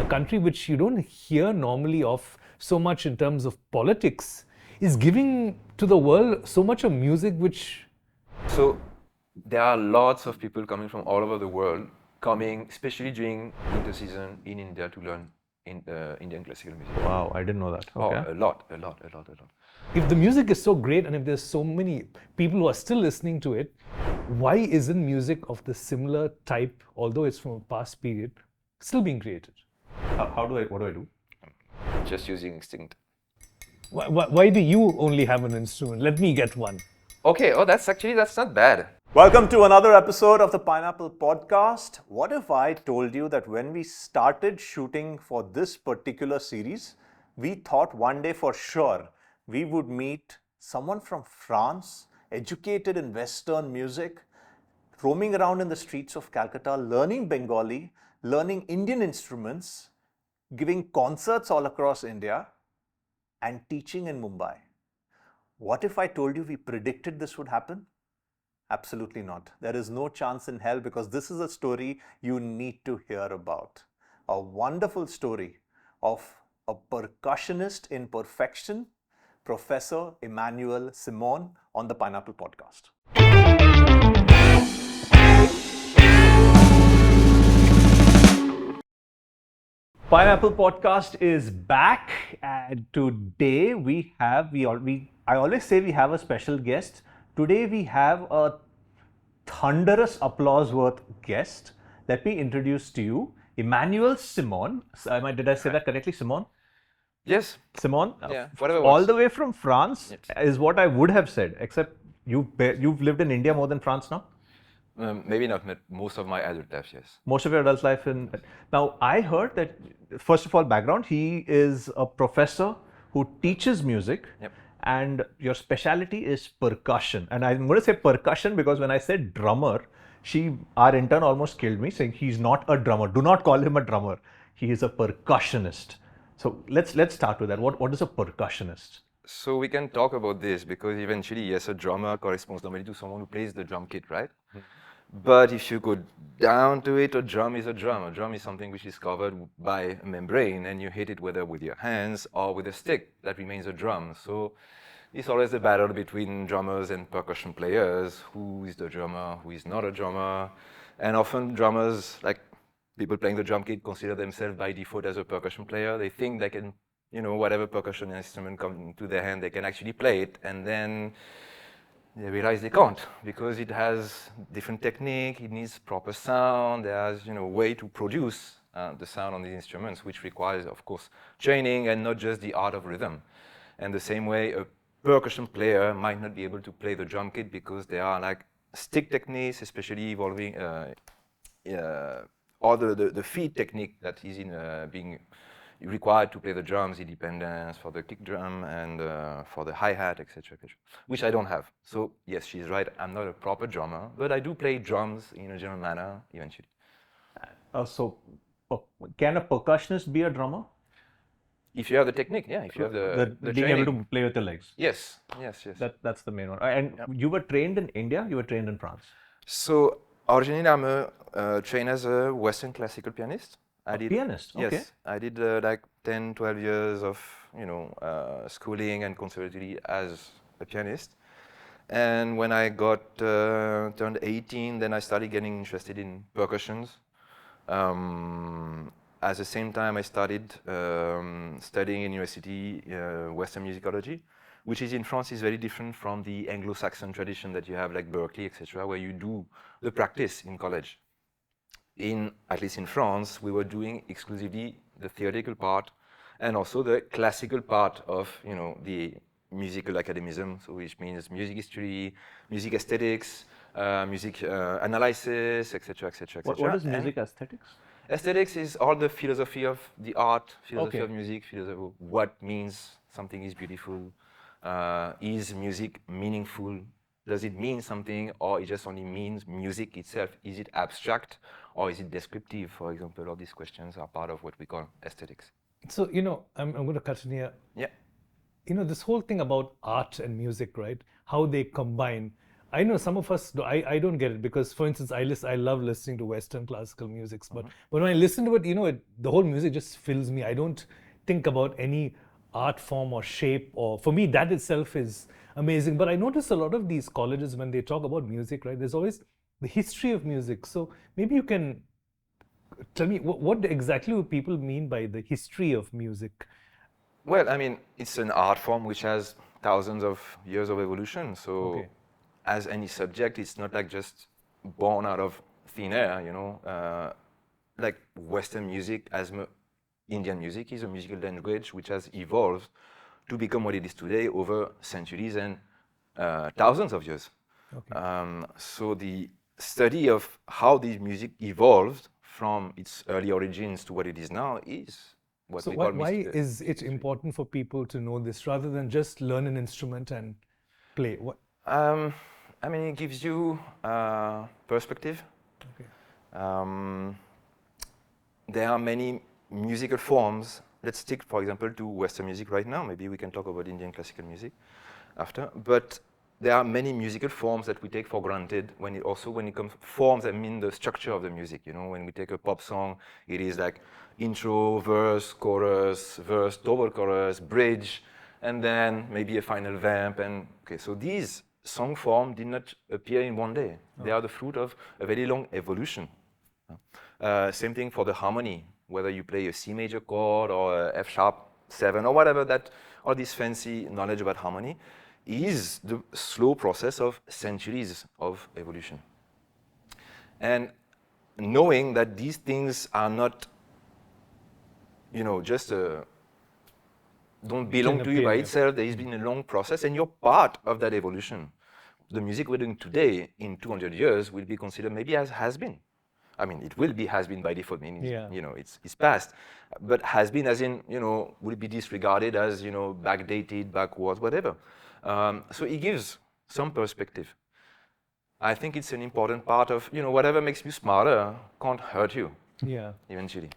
country which you don't hear normally of so much in terms of politics, is giving to the world so much of music which... So there are lots of people coming from all over the world, coming especially during winter season in India to learn Indian classical music. Wow, I didn't know that. Okay. Oh, a lot. If the music is so great and if there's so many people who are still listening to it, why isn't music of the similar type, although it's from a past period, still being created? What do I do? Just using instinct. Why do you only have an instrument? Let me get one. Okay, that's not bad. Welcome to another episode of the Pineapple Podcast. What if I told you that when we started shooting for this particular series, we thought one day for sure we would meet someone from France, educated in Western music, roaming around in the streets of Calcutta, learning Bengali, learning Indian instruments, giving concerts all across India, and teaching in Mumbai. What if I told you we predicted this would happen? Absolutely not. There is no chance in hell, because this is a story you need to hear about. A wonderful story of a percussionist in perfection, Professor Emmanuel Simon, on the Pineapple Podcast. Pineapple Podcast is back, and today I always say we have a special guest. Today we have a thunderous applause worth guest. Let me introduce to you Emmanuel Simon. Did I say that correctly, Simon? Yes. Simon, Yeah, whatever all works. the way from France, Yes. is what I would have said, except you've lived in India more than France now? Maybe not most of my adult life, yes. Most of your adult life in... Now, I heard that, first of all, background, he is a professor who teaches music. Yep. And your specialty is percussion. And I'm going to say percussion because when I said drummer, our intern almost killed me, saying he's not a drummer. Do not call him a drummer. He is a percussionist. So let's start with that. What is a percussionist? So we can talk about this because eventually, yes, a drummer corresponds normally to someone who plays the drum kit, right? But if you go down to it, a drum is a drum. A drum is something which is covered by a membrane, and you hit it whether with your hands or with a stick. That remains a drum. So it's always a battle between drummers and percussion players. Who is the drummer? Who is not a drummer? And often drummers, like people playing the drum kit, consider themselves by default as a percussion player. They think they can, whatever percussion instrument comes to their hand, they can actually play it. And then they realize they can't, because it has different technique, it needs proper sound, there's way to produce the sound on these instruments, which requires, of course, training and not just the art of rhythm. And the same way, a percussion player might not be able to play the drum kit because there are like stick techniques, especially involving or the feed technique that is being required to play the drums, independence for the kick drum and for the hi-hat, etc., which I don't have. So yes, she's right, I'm not a proper drummer, but I do play drums in a general manner eventually. Can a percussionist be a drummer? If you have the technique, yeah. If you have the being training. able to play with your legs. Yes. That's the main one. And you were trained in India, you were trained in France. So originally I'm trained as a Western classical pianist. Pianist? Okay. Yes, I did like 10, 12 years of schooling and conservatory as a pianist. And when I got turned 18, then I started getting interested in percussions. At the same time, I started studying in university Western musicology, which is in France is very different from the Anglo-Saxon tradition that you have, like Berkeley, etc., where you do the practice in college. At least in France, we were doing exclusively the theoretical part and also the classical part of the musical academism, so which means music history, music aesthetics, music analysis, etc., etc., etc. What is music aesthetics? Aesthetics is all the philosophy of the art, philosophy Okay. of music, philosophy of what means something is beautiful. Is music meaningful? Does it mean something, or it just only means music itself? Is it abstract, or is it descriptive, for example? All these questions are part of what we call aesthetics. So, I'm going to cut in here. Yeah. This whole thing about art and music, right? How they combine. I know some of us, I don't get it because, for instance, I love listening to Western classical music, but when I listen to it, the whole music just fills me. I don't think about any art form or shape, or for me, that itself is amazing. But I notice a lot of these colleges, when they talk about music, right, there's always the history of music. So maybe you can tell me what exactly do people mean by the history of music? Well, I mean, it's an art form which has thousands of years of evolution. So, Okay. as any subject, it's not like just born out of thin air, like Western music, Indian music is a musical language which has evolved to become what it is today over centuries and thousands of years. Okay. So the study of how the music evolved from its early origins to what it is now is what So we why, call why music. is it important for people to know this rather than just learn an instrument and play? I mean, it gives you perspective. Okay. There are many musical forms. Let's stick, for example, to Western music right now. Maybe we can talk about Indian classical music after. But there are many musical forms that we take for granted when it comes forms, I mean the structure of the music. When we take a pop song, it is like intro, verse, chorus, double chorus, bridge, and then maybe a final vamp. And okay, so these song forms did not appear in one day. They are the fruit of a very long evolution. Same thing for the harmony, whether you play a C major chord or a F sharp 7 or whatever, all this fancy knowledge about harmony is the slow process of centuries of evolution. And knowing that these things are not, just don't belong to you by itself, there has been a long process and you're part of that evolution. The music we're doing today in 200 years will be considered maybe as has been. I mean, it will be has been by default, meaning, it's past. But has been as in, will be disregarded as, backdated, backwards, whatever. So it gives some perspective. I think it's an important part of, whatever makes you smarter can't hurt you. Yeah. Eventually.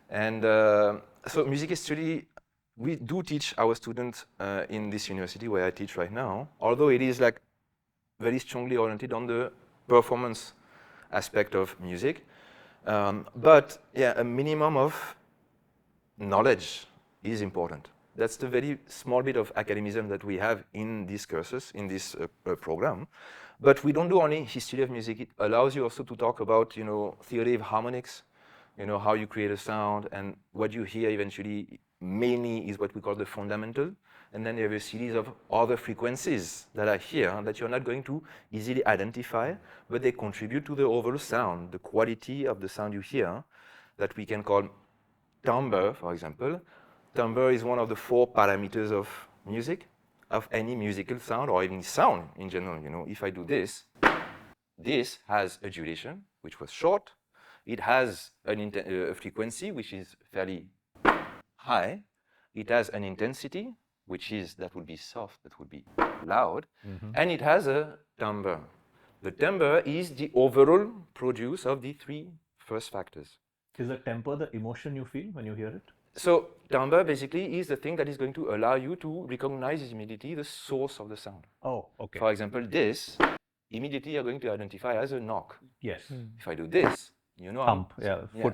And so music history, we do teach our students in this university where I teach right now, although it is like very strongly oriented on the performance aspect of music. But yeah, a minimum of knowledge is important. That's the very small bit of academism that we have in these courses, in this program. But we don't do only history of music. It allows you also to talk about, theory of harmonics, how you create a sound, and what you hear eventually mainly is what we call the fundamental. And then you have a series of other frequencies that are here that you're not going to easily identify, but they contribute to the overall sound, the quality of the sound you hear, that we can call timbre, for example. Timbre is one of the 4 parameters of music, of any musical sound, or even sound in general. If I do this has a duration, which was short. It has a frequency, which is fairly high. It has an intensity, that would be soft, that would be loud. And it has a timbre. The timbre is the overall produce of the 3 first factors. Is the temper the emotion you feel when you hear it? So timbre basically is the thing that is going to allow you to recognize immediately the source of the sound. Oh, okay. For example, this, immediately you're going to identify as a knock. Yes. If I do this, Thump,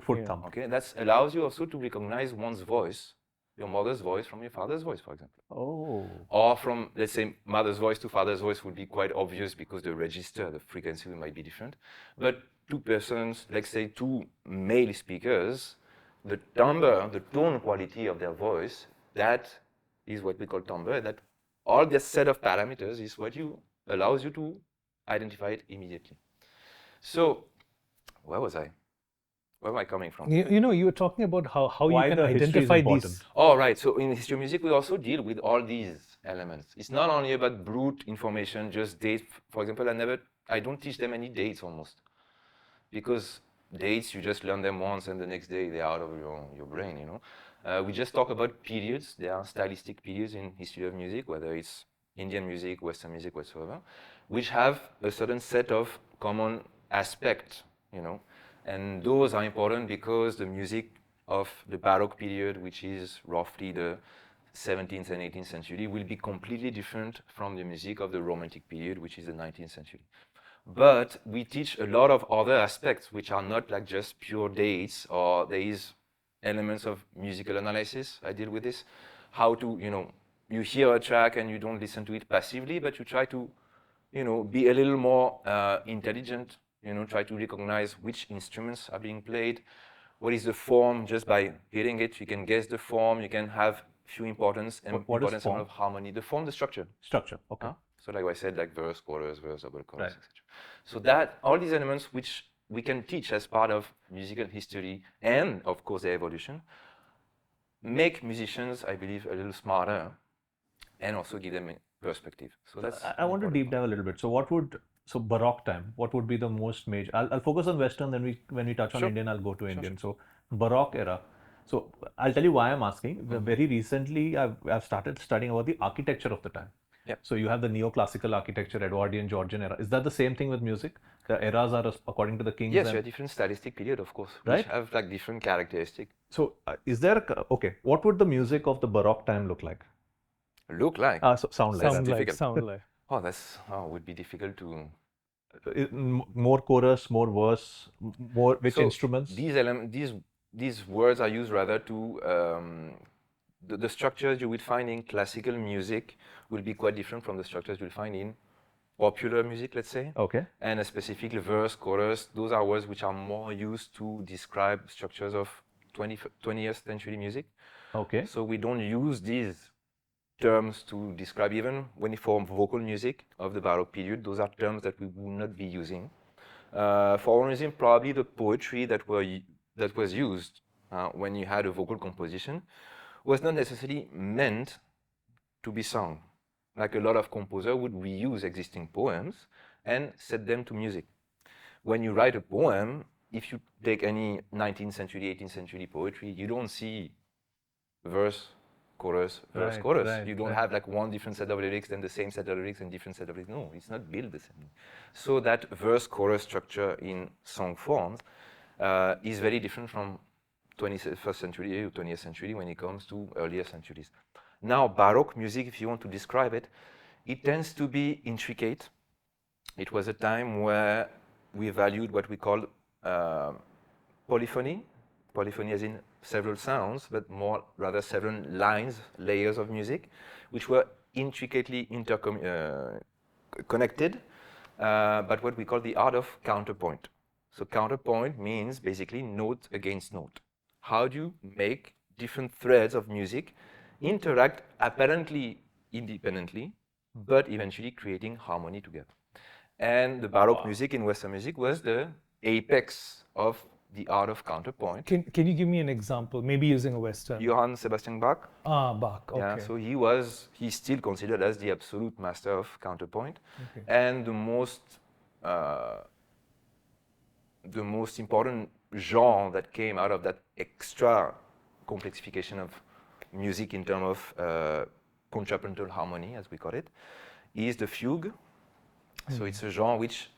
foot thump. Okay, that allows you also to recognize one's voice, your mother's voice from your father's voice, for example. Oh. Or from, let's say, mother's voice to father's voice would be quite obvious because the register, the frequency might be different. But 2 persons, let's say 2 male speakers, the timbre, the tone quality of their voice, that is what we call timbre. That all this set of parameters is what allows you to identify it immediately. So, where was I? Where am I coming from? You were talking about how Why you can the history is identify important. these. Oh, right. So in history music, we also deal with all these elements. It's not only about brute information, just dates. For example, I don't teach them any dates almost. Because dates, you just learn them once and the next day they're out of your brain, We just talk about periods. There are stylistic periods in history of music, whether it's Indian music, Western music, whatsoever, which have a certain set of common aspects, And those are important because the music of the Baroque period, which is roughly the 17th and 18th century will be completely different from the music of the Romantic period, which is the 19th century. But we teach a lot of other aspects which are not like just pure dates, or there is elements of musical analysis. I deal with this. How to, you hear a track and you don't listen to it passively, but you try to, be a little more intelligent, try to recognize which instruments are being played, what is the form. Just by hearing it, you can guess the form, you can have few importance and What is importance form? of harmony. The form, the structure. Structure, okay. So like I said, like verse, chorus, double chorus, Right. etc. So that all these elements which we can teach as part of musical history and of course their evolution, make musicians, I believe, a little smarter and also give them a perspective. So that's I want to deep dive a little bit. So Baroque time, what would be the most major? I'll focus on Western, then when we touch on Sure. Indian, I'll go to Indian. So Baroque era. So I'll tell you why I'm asking. Very recently, I've started studying about the architecture of the time. Yeah. So you have the neoclassical architecture, Edwardian, Georgian era. Is that the same thing with music? The eras are according to the kings. Yes, and- you have different stylistic period, of course, Right. which have like different characteristics. So is there okay? What would the music of the Baroque time look like? Look like. So sound like Sound that. like, difficult. sound like. Would be difficult to. More chorus, more verse, more which So instruments? These words are used rather to the structures you would find in classical music will be quite different from the structures you'll find in popular music, let's say. Okay. And specifically verse, chorus, those are words which are more used to describe structures of 20th century music. Okay. So we don't use these terms to describe, even when we form vocal music of the Baroque period, those are terms that we would not be using. For one reason, probably the poetry that was used when you had a vocal composition was not necessarily meant to be sung. Like a lot of composers would reuse existing poems and set them to music. When you write a poem, if you take any 19th century, 18th century poetry, you don't see verse, chorus, verse, Right, chorus. right, You don't right. have like one different set of lyrics, then the same set of lyrics and different set of lyrics. No, it's not built the same. So that verse, chorus structure in song forms is very different from 21st century or 20th century when it comes to earlier centuries. Now, Baroque music, if you want to describe it, it tends to be intricate. It was a time where we valued what we call polyphony. Polyphony as in several sounds, but more rather several lines, layers of music, which were intricately connected, but what we call the art of counterpoint. So counterpoint means basically note against note. How do you make different threads of music interact apparently independently, but eventually creating harmony together? And the Baroque music in Western music was the apex of the art of counterpoint. Can you give me an example, maybe using a Western? Johann Sebastian Bach. Bach, okay. Yeah, so he's still considered as the absolute master of counterpoint, Okay. and the most important genre that came out of that extra complexification of music in terms of contrapuntal harmony, as we call it, is the fugue. So it's a genre which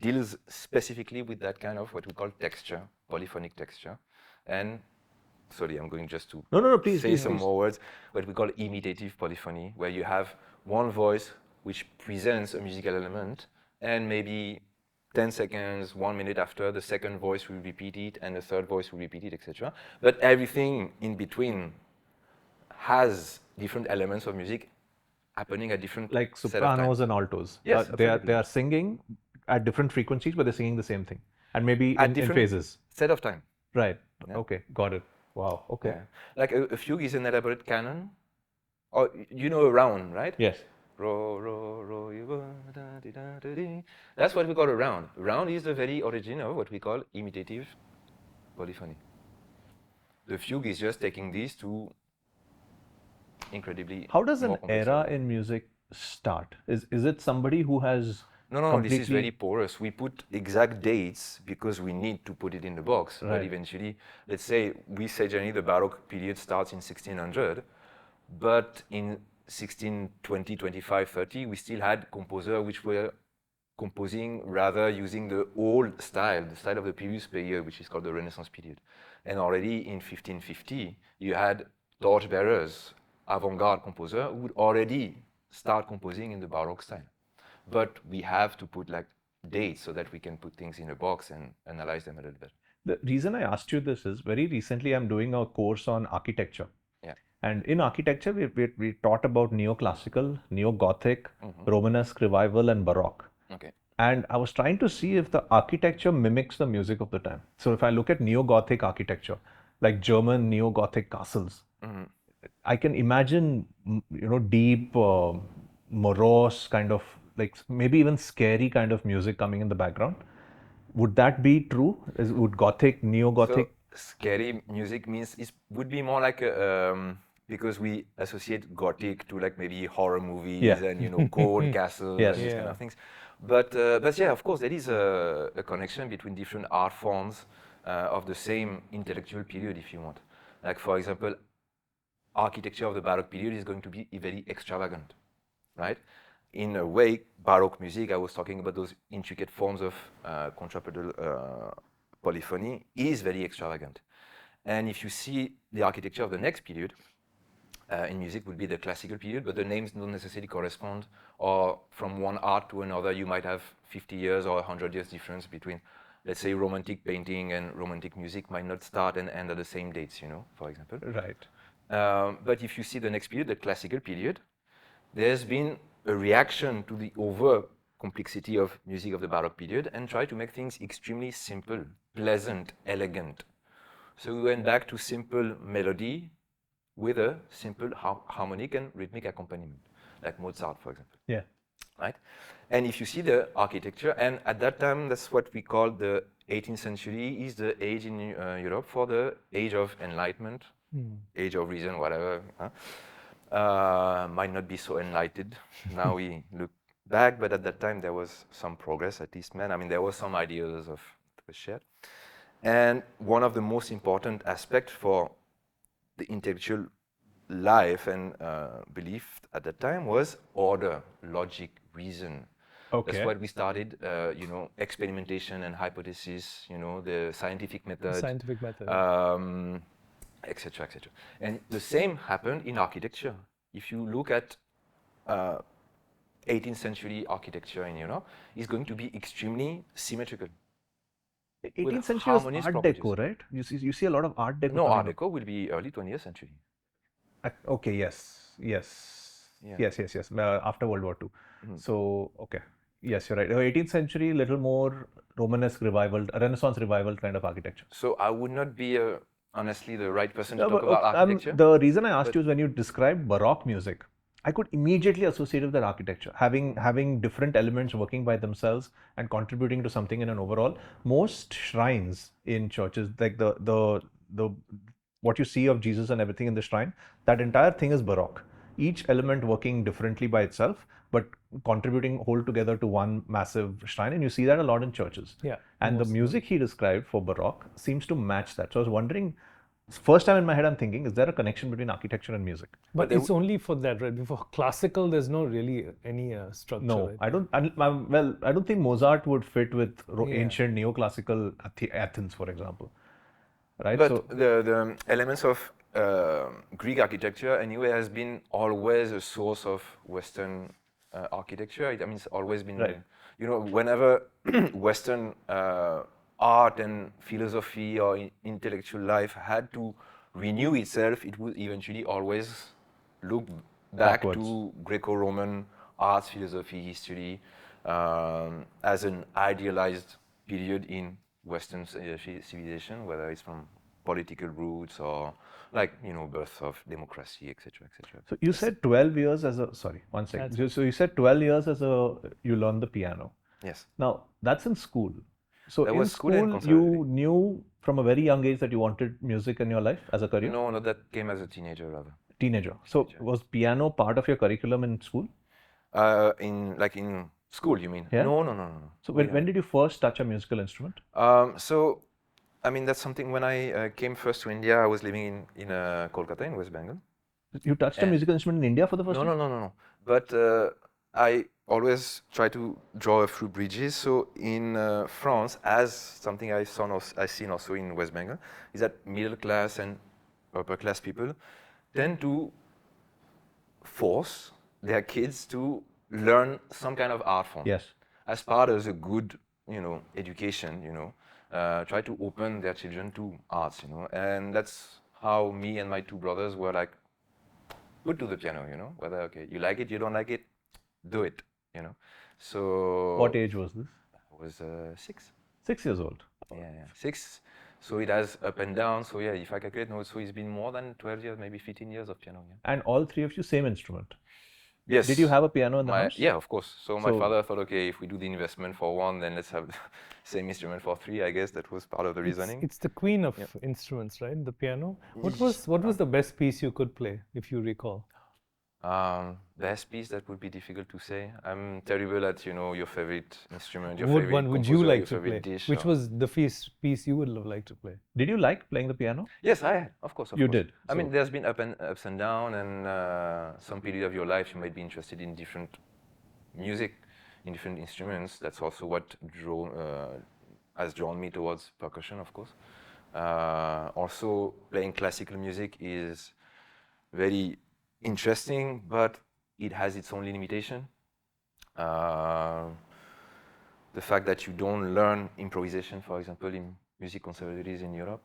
deals specifically with that kind of what we call texture, polyphonic texture. And sorry, I'm going just to please, say please, some please. more words, what we call imitative polyphony, where you have one voice which presents a musical element, and maybe 10 seconds, 1 minute after, the second voice will repeat it, and the third voice will repeat it, etc. But everything in between has different elements of music happening at different Like set of sopranos times. and altos. Yes, they absolutely. are singing at different frequencies, but they're singing the same thing, and maybe At in different phases. set of time. Right. Yeah. Okay. Got it. Wow. Okay. Yeah. Like a fugue is an elaborate canon, or you know a round, right? Yes. Ro, ro, ro, you go, da, di, da, da, di. That's what we call a round. Round is the very origin of what we call imitative polyphony. The fugue is just taking these to incredibly. How does an more complex era level. in music start? Is it somebody who has No, this is completely- very porous. We put exact dates because we need to put it in the box. But Right. eventually, let's say we say generally the Baroque period starts in 1600, but in 1620, 25, 30, we still had composers which were composing rather using the old style, the style of the previous period, which is called the Renaissance period. And already in 1550, you had torchbearers avant-garde composer who would already start composing in the Baroque style. But we have to put like dates so that we can put things in a box and analyze them a little bit. The reason I asked you this is very recently I'm doing a course on architecture. Yeah. And in architecture, we taught about neoclassical, neo-Gothic, Romanesque revival, and Baroque. Okay. And I was trying to see if the architecture mimics the music of the time. So if I look at neo-Gothic architecture, like German neo-Gothic castles, I can imagine, deep, morose kind of, like maybe even scary kind of music coming in the background. Would that be true? Would Gothic, neo-Gothic? So scary music would be more like a, because we associate Gothic to like maybe horror movies and gold castles and these kind of things. But yeah, of course, there is a connection between different art forms of the same intellectual period, if you want. Like for example, architecture of the Baroque period is going to be very extravagant, right? In a way, Baroque music, I was talking about those intricate forms of contrapuntal polyphony, is very extravagant. And if you see the architecture of the next period, in music would be the classical period, but the names don't necessarily correspond, or from one art to another, you might have 50 years or 100 years difference between, let's say, romantic painting and romantic music might not start and end at the same dates, for example. Right. But if you see the next period, the classical period, there's been a reaction to the over complexity of music of the Baroque period and try to make things extremely simple, pleasant, elegant. So we went back to simple melody with a simple harmonic and rhythmic accompaniment, like Mozart, for example. Yeah. Right? And if you see the architecture, and at that time, that's what we call the 18th century, is the age in Europe for the age of enlightenment, age of reason, whatever. Might not be so enlightened. Now we look back, but at that time there was some progress, at least, man. I mean, there were some ideas of shared. And one of the most important aspects for the intellectual life and belief at that time was order, logic, reason. Okay. That's what we started, experimentation and hypothesis, the scientific method. Scientific method. Etc., etc. And the same happened in architecture. If you look at 18th century architecture in Europe, it's going to be extremely symmetrical. 18th century was Art Deco, right? You see a lot of Art Deco. No, Art Deco will be early 20th century. Okay, yes. After World War II. So, okay. Yes, you're right. 18th century, little more Romanesque revival, Renaissance revival kind of architecture. So I would not be honestly the right person to talk about architecture. The reason I asked you is when you described Baroque music, I could immediately associate with that architecture, having different elements working by themselves and contributing to something in an overall. Most shrines in churches, like the what you see of Jesus and everything in the shrine, that entire thing is Baroque. Each element working differently by itself, but contributing whole together to one massive shrine, and you see that a lot in churches. Yeah. And the music he described for Baroque seems to match that. So I was wondering, first time in my head I'm thinking, is there a connection between architecture and music? But it's only for that, right? Before classical, there's no really any structure. No, right? I don't think Mozart would fit with ancient neoclassical Athens, for example. Right? But so the elements of Greek architecture anyway has been always a source of Western architecture. I mean, it's always been, right. Whenever Western art and philosophy or intellectual life had to renew itself, it would eventually always look back backwards to Greco-Roman arts, philosophy, history as an idealized period in Western civilization, whether it's from political roots or birth of democracy, etc., etc. So you said 12 years as a, sorry, one second. So you said 12 years you learned the piano. Yes. Now, that's in school. So that in was school, you knew from a very young age that you wanted music in your life as a career? No, that came as a teenager rather. Teenager. So was piano part of your curriculum in school? In school, you mean? Yeah? No. So when did you first touch a musical instrument? So, I mean, that's something when I came first to India, I was living in Kolkata in West Bengal. You touched a musical instrument in India for the first time? No. But I always try to draw a few bridges. So in France, as something I've seen also in West Bengal, is that middle class and upper class people tend to force their kids to learn some kind of art form. Yes. As part of a good, education, try to open their children to arts, and that's how me and my two brothers were like put to the piano, whether, okay, you like it, you don't like it, do it, So. What age was this? I was 6. 6 years old. Yeah, 6. So it has up and down. So yeah, if I calculate, no, so it's been more than 12 years, maybe 15 years of piano. Yeah. And all three of you same instrument? Yes. Did you have a piano in the house? Yeah, of course. So my father thought, okay, if we do the investment for one, then let's have the same instrument for 3. I guess that was part of the reasoning. It's the queen of instruments, right? The piano. What was the best piece you could play, if you recall? Best piece, that would be difficult to say. I'm terrible at, your favorite instrument, your What favorite one would you composer, like your to favorite play? dish. Which was the piece you would have liked to play? Did you like playing the piano? Yes, of course. You did? I mean, there's been ups and downs, and some period of your life you might be interested in different music, in different instruments. That's also what has drawn me towards percussion, of course. Also, playing classical music is very interesting, but it has its own limitation. The fact that you don't learn improvisation, for example, in music conservatories in Europe.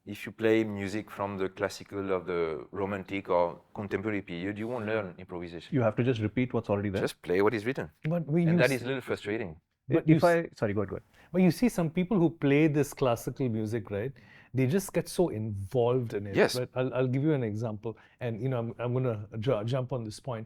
If you play music from the classical or the romantic or contemporary period, you won't learn improvisation. You have to just repeat what's already there? Just play what is written. And that is a little frustrating. But sorry, go ahead. But you see some people who play this classical music, right? They just get so involved in it. Yes. Right? I'll give you an example, and I'm going to jump on this point.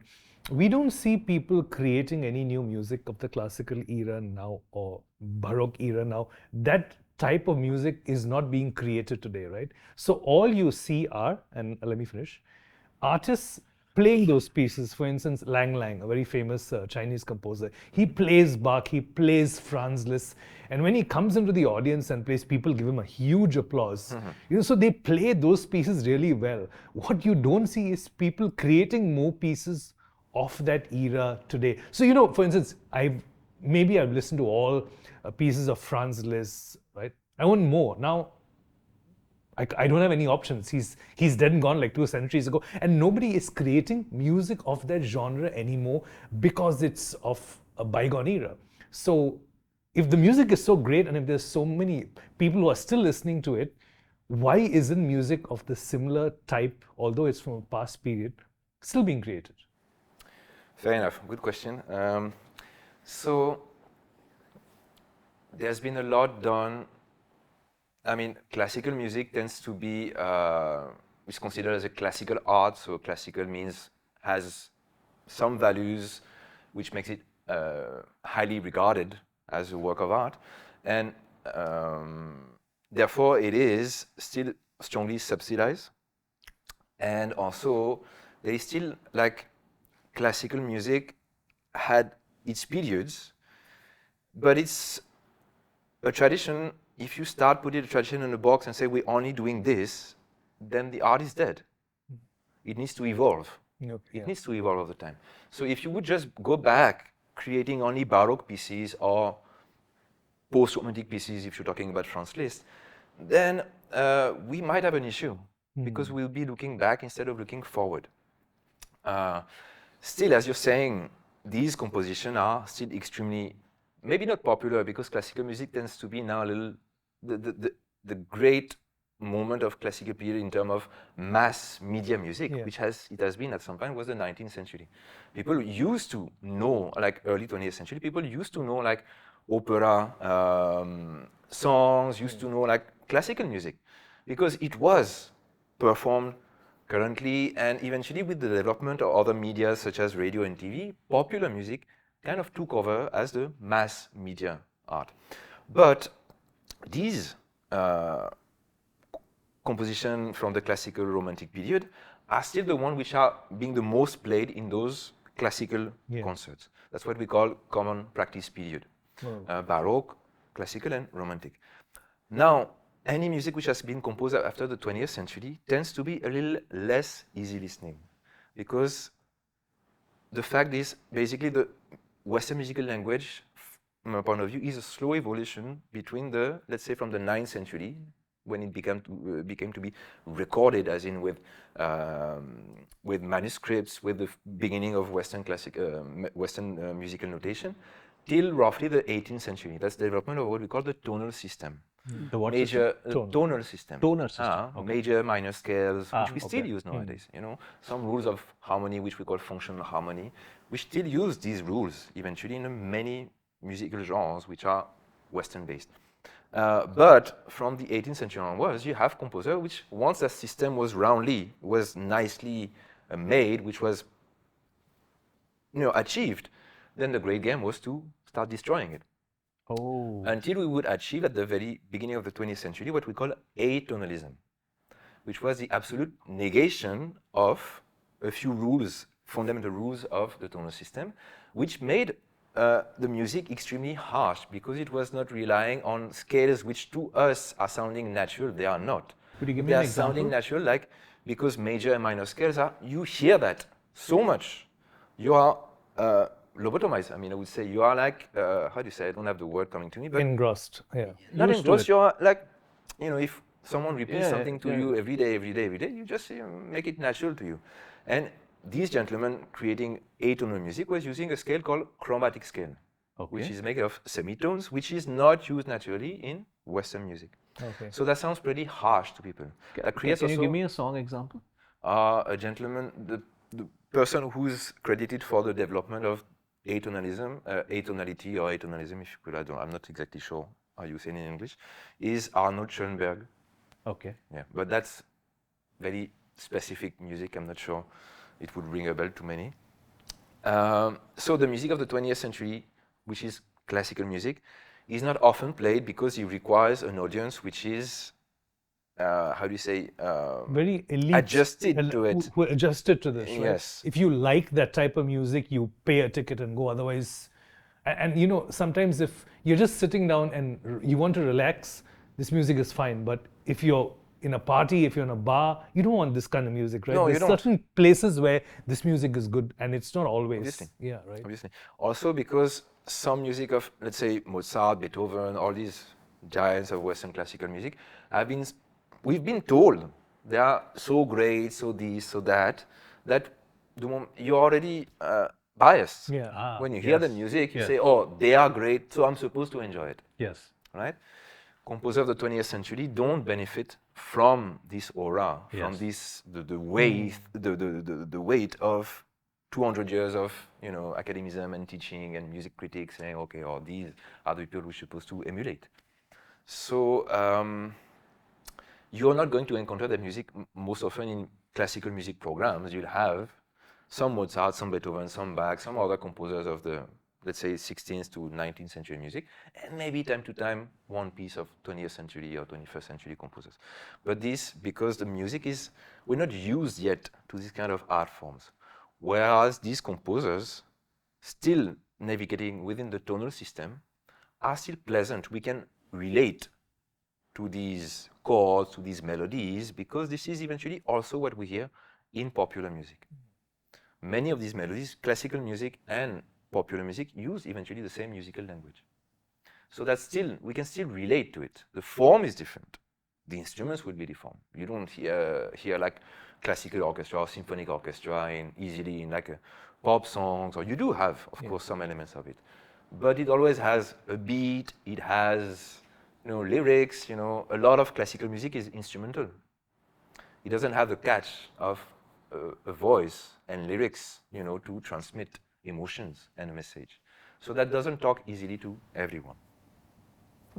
We don't see people creating any new music of the classical era now or Baroque era now. That type of music is not being created today, right? So all you see are, and let me finish, artists playing those pieces. For instance, Lang Lang, a very famous Chinese composer, he plays Bach, he plays Franz Liszt, and when he comes into the audience and plays, people give him a huge applause. So they play those pieces really well. What you don't see is people creating more pieces of that era today. So for instance, I've listened to all pieces of Franz Liszt, right? I want more now. I don't have any options. He's dead and gone like 2 centuries ago, and nobody is creating music of that genre anymore because it's of a bygone era. So if the music is so great and if there's so many people who are still listening to it, why isn't music of the similar type, although it's from a past period, still being created? Fair enough. Good question. So there's been a lot done. I mean, classical music tends to be is considered as a classical art. So classical means has some values, which makes it highly regarded as a work of art, and therefore it is still strongly subsidized. And also, there is still classical music had its periods, but it's a tradition. If you start putting a tradition in a box and say we're only doing this, then the art is dead. It needs to evolve. It needs to evolve all the time. So if you would just go back creating only Baroque pieces or post-romantic pieces, if you're talking about Franz Liszt, then we might have an issue because we'll be looking back instead of looking forward. Still, as you're saying, these compositions are still extremely, maybe not popular, because classical music tends to be now a little, the great moment of classical period in terms of mass media music, which it has been at some point, was the 19th century. People used to know, early 20th century, people used to know opera songs, used to know classical music, because it was performed currently, and eventually with the development of other media such as radio and TV, popular music kind of took over as the mass media art. But these compositions from the classical romantic period are still the ones which are being the most played in those classical concerts. That's what we call common practice period. Baroque, classical and romantic. Now, any music which has been composed after the 20th century tends to be a little less easy listening, because the fact is basically the Western musical language, from my point of view, is a slow evolution between let's say from the 9th century, when it became to be recorded, as in with manuscripts, with the beginning of Western musical notation, till roughly the 18th century. That's the development of what we call the tonal system. The what Major system? tonal system. Tonal system. Okay. Major, minor scales, which we still okay. use nowadays. You know, some rules of harmony, which we call functional harmony. We still use these rules eventually in many musical genres which are Western-based. But from the 18th century onwards, you have composers which, once that system was nicely made, which was achieved, then the great game was to start destroying it. Oh. Until we would achieve at the very beginning of the 20th century what we call atonalism, which was the absolute negation of a few rules, fundamental rules of the tonal system, which made the music extremely harsh because it was not relying on scales which to us are sounding natural. They are not. Could you give me They an are example? sounding natural, because major and minor scales you hear that so much. You are lobotomized. I mean, I would say you are how do you say? I don't have the word coming to me, but Engrossed. Yeah. not Used to engrossed. it. You are if someone repeats Yeah, something to yeah. you every day, you just make it natural to you. And these gentlemen creating atonal music was using a scale called chromatic scale, which is made of semitones, which is not used naturally in Western music. Okay. So that sounds pretty harsh to people. That creates Can you also give me a song example? a gentleman, the person who's credited for the development of atonalism, atonality or atonalism, if you could, I'm not exactly sure how you say it in English, is Arnold Schoenberg. Okay. Yeah, but that's very specific music. I'm not sure it would ring a bell to many. So the music of the 20th century, which is classical music, is not often played because it requires an audience which is, how do you say, Very elite. adjusted to it. Who adjusted to this, right? Yes. If you like that type of music, you pay a ticket and go. Otherwise, and sometimes if you're just sitting down and you want to relax, this music is fine. But if you're in a party, if you're in a bar, you don't want this kind of music, right? No, you There's don't. certain places where this music is good, and it's not always. Obviously. Yeah, right. Obviously. Also because some music of, let's say, Mozart, Beethoven, all these giants of Western classical music, we've been told they are so great, so this, so that you're already biased. Yeah. When you hear the music, you say, oh, they are great, so I'm supposed to enjoy it. Yes. Right? Composers of the 20th century don't benefit from this aura, from this the weight of 200 years of academism and teaching and music critics saying, okay, these are the people we're supposed to emulate. So you're not going to encounter that music most often in classical music programs. You'll have some Mozart, some Beethoven, some Bach, some other composers of the, let's say, 16th to 19th century music, and maybe time to time one piece of 20th century or 21st century composers. But this, because the music we're not used yet to this kind of art forms. Whereas these composers, still navigating within the tonal system, are still pleasant. We can relate to these chords, to these melodies, because this is eventually also what we hear in popular music. Many of these melodies, classical music and popular music, use eventually the same musical language. So we can still relate to it. The form is different. The instruments will be different. You don't hear like classical orchestra or symphonic orchestra easily in like a pop songs, or you do have, of course, some elements of it. But it always has a beat, it has lyrics, a lot of classical music is instrumental. It doesn't have the catch of a voice and lyrics, to transmit emotions and a message. So that doesn't talk easily to everyone.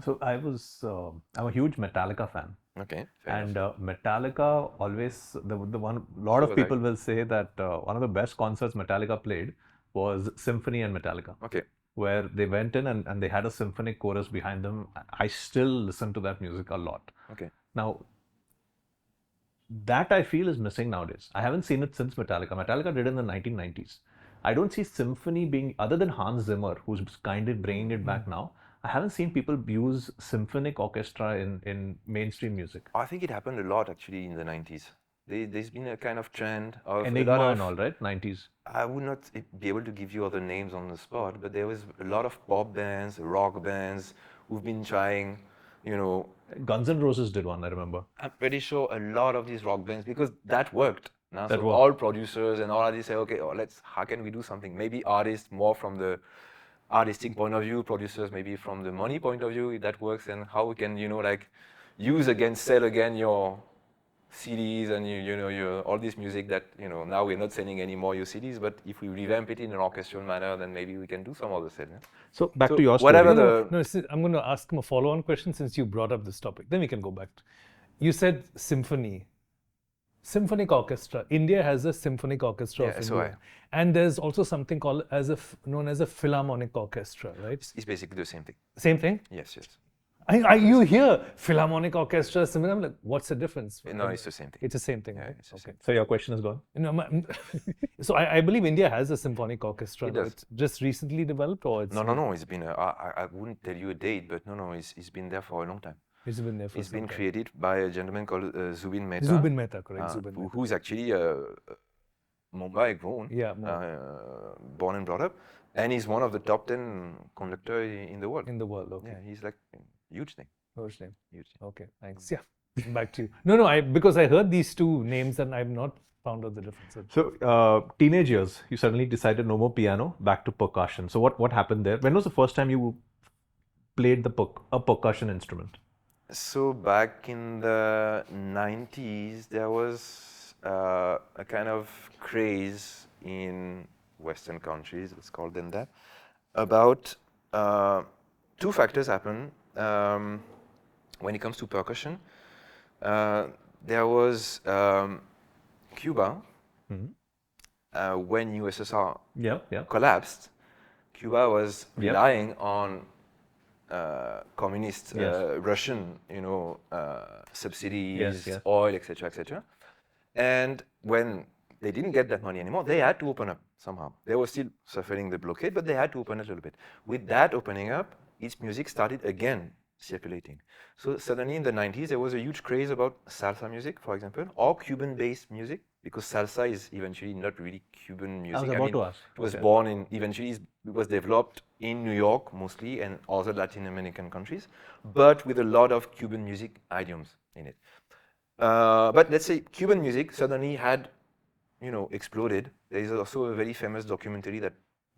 So I'm a huge Metallica fan. Okay. And Metallica always, a lot of people will say that one of the best concerts Metallica played was Symphony and Metallica. Okay. Where they went in and they had a symphonic chorus behind them. I still listen to that music a lot. Okay. Now, that I feel is missing nowadays. I haven't seen it since Metallica. Metallica did it in the 1990s. I don't see symphony being, other than Hans Zimmer, who's kind of bringing it back now, I haven't seen people use symphonic orchestra in mainstream music. I think it happened a lot actually in the 90s. There's been a kind of trend of Enigma and all, right? 90s. I would not be able to give you other names on the spot, but there was a lot of pop bands, rock bands who've been trying, Guns N' Roses did one, I remember. I'm pretty sure a lot of these rock bands, because that worked. Now, That so worked. all producers and all artists say, okay, how can we do something? Maybe artists more from the artistic point of view, producers maybe from the money point of view, if that works, and how we can, sell again your CDs and your all this music that now we're not selling anymore your CDs, but if we revamp it in an orchestral manner, then maybe we can do some other sale. Yeah? So back So to your whatever story. No, I'm going to ask him a follow-on question since you brought up this topic. Then we can go back. You said symphony. Symphonic orchestra. India has a symphonic orchestra of India. And there's also something called known as a philharmonic orchestra, right? It's basically the same thing. Same thing? Yes, yes. You hear philharmonic orchestra, symphony. I'm like, what's the difference? No, it's the same thing. It's the same thing, Yeah, right? it's the same. So your question is gone? No, so I believe India has a symphonic orchestra. It does. It's just recently developed, or it's No. It's been. I wouldn't tell you a date, but no. It's been there for a long time. It's been there for It's some been time. created by a gentleman called Zubin Mehta. Zubin Mehta, correct? Zubin Mehta. Who's actually Mumbai grown, Yeah, born and brought up, and he's one of the top 10 conductor in the world. in the world. Okay. Yeah, he's like huge thing. What's name? Huge thing. Okay, thanks. Yeah, back to you. No, because I heard these two names and I've not found out the difference. So teenage years, you suddenly decided no more piano, back to percussion. So what happened there? When was the first time you played a percussion instrument? So back in the 90s, there was a kind of craze in Western countries, let's call them that, about two factors happen when it comes to percussion. There was Cuba, when USSR Yeah. collapsed. Cuba was Yep. relying on communist Yes. Russian, subsidies, Yes. oil, etc. And when they didn't get that money anymore, they had to open up somehow. They were still suffering the blockade, but they had to open a little bit. With that opening up, its music started again circulating. So suddenly in the 90s, there was a huge craze about salsa music, for example, or Cuban-based music, because salsa is eventually not really Cuban music. I was about to ask. It was Okay. born in, eventually it was developed in New York mostly and other Latin American countries, but with a lot of Cuban music idioms in it. But let's say Cuban music suddenly had, exploded. There is also a very famous documentary that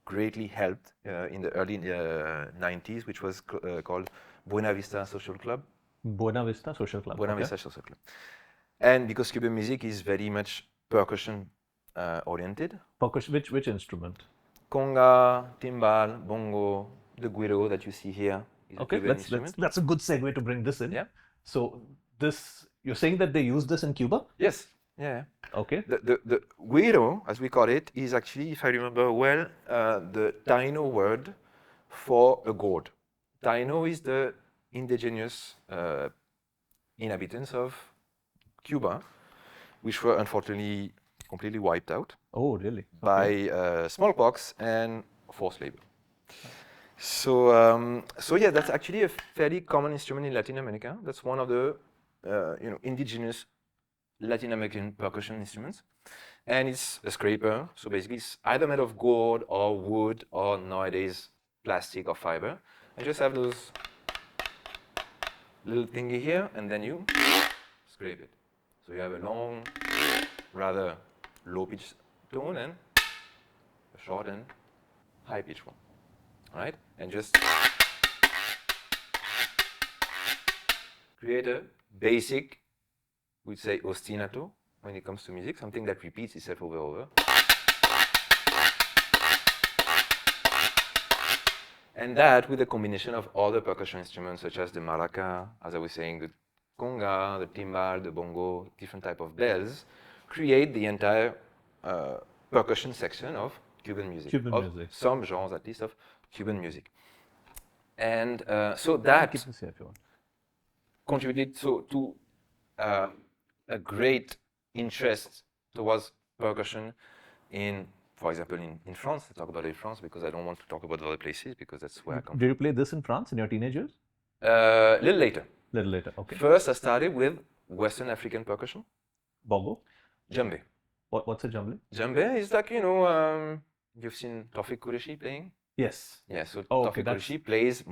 greatly helped in the early 90s, which was called Buena Vista Social Club. Buena Vista Social Club. Buena okay. Vista Social Club. And because Cuban music is very much percussion oriented, Percussion. Which instrument? conga, timbal, bongo, the guiro that you see here is a Okay, Cuban instrument. that's a good segue to bring this in. Yeah. So you're saying that they use this in Cuba? Yes. Yeah. Okay. The guiro, as we call it, is actually, if I remember well, the Taino word for a gourd. Taino is the indigenous inhabitants of Cuba, which were unfortunately completely wiped out Oh, really? by smallpox and forced labor. So yeah, that's actually a fairly common instrument in Latin America. That's one of the indigenous Latin American percussion instruments, and it's a scraper. So basically, it's either made of gourd or wood or nowadays plastic or fiber. And just have those little thingy here, and then you scrape it. So you have a long, rather low pitch tone and a short and high pitch one. All right, and just create a basic, we'd say ostinato when it comes to music, something that repeats itself over and over. And that with a combination of other percussion instruments such as the maraca, as I was saying, the conga, the timbal, the bongo, different type of bells, create the entire percussion section of Cuban music. Cuban of music. Some genres at least of Cuban music. And so that Keep this here if you want. contributed to a great interest towards percussion in, for example, in France. I talk about it in France because I don't want to talk about other places because that's where I come Did you play this in France in your teenage years? from. A little later. Little later. Okay. First, I started with Western African percussion, Bongo. djembe. What's a djembe? Djembe is like, you've seen Tawfiq Qureshi playing? Yes. Yeah, so Oh, okay, Tawfiq Qureshi plays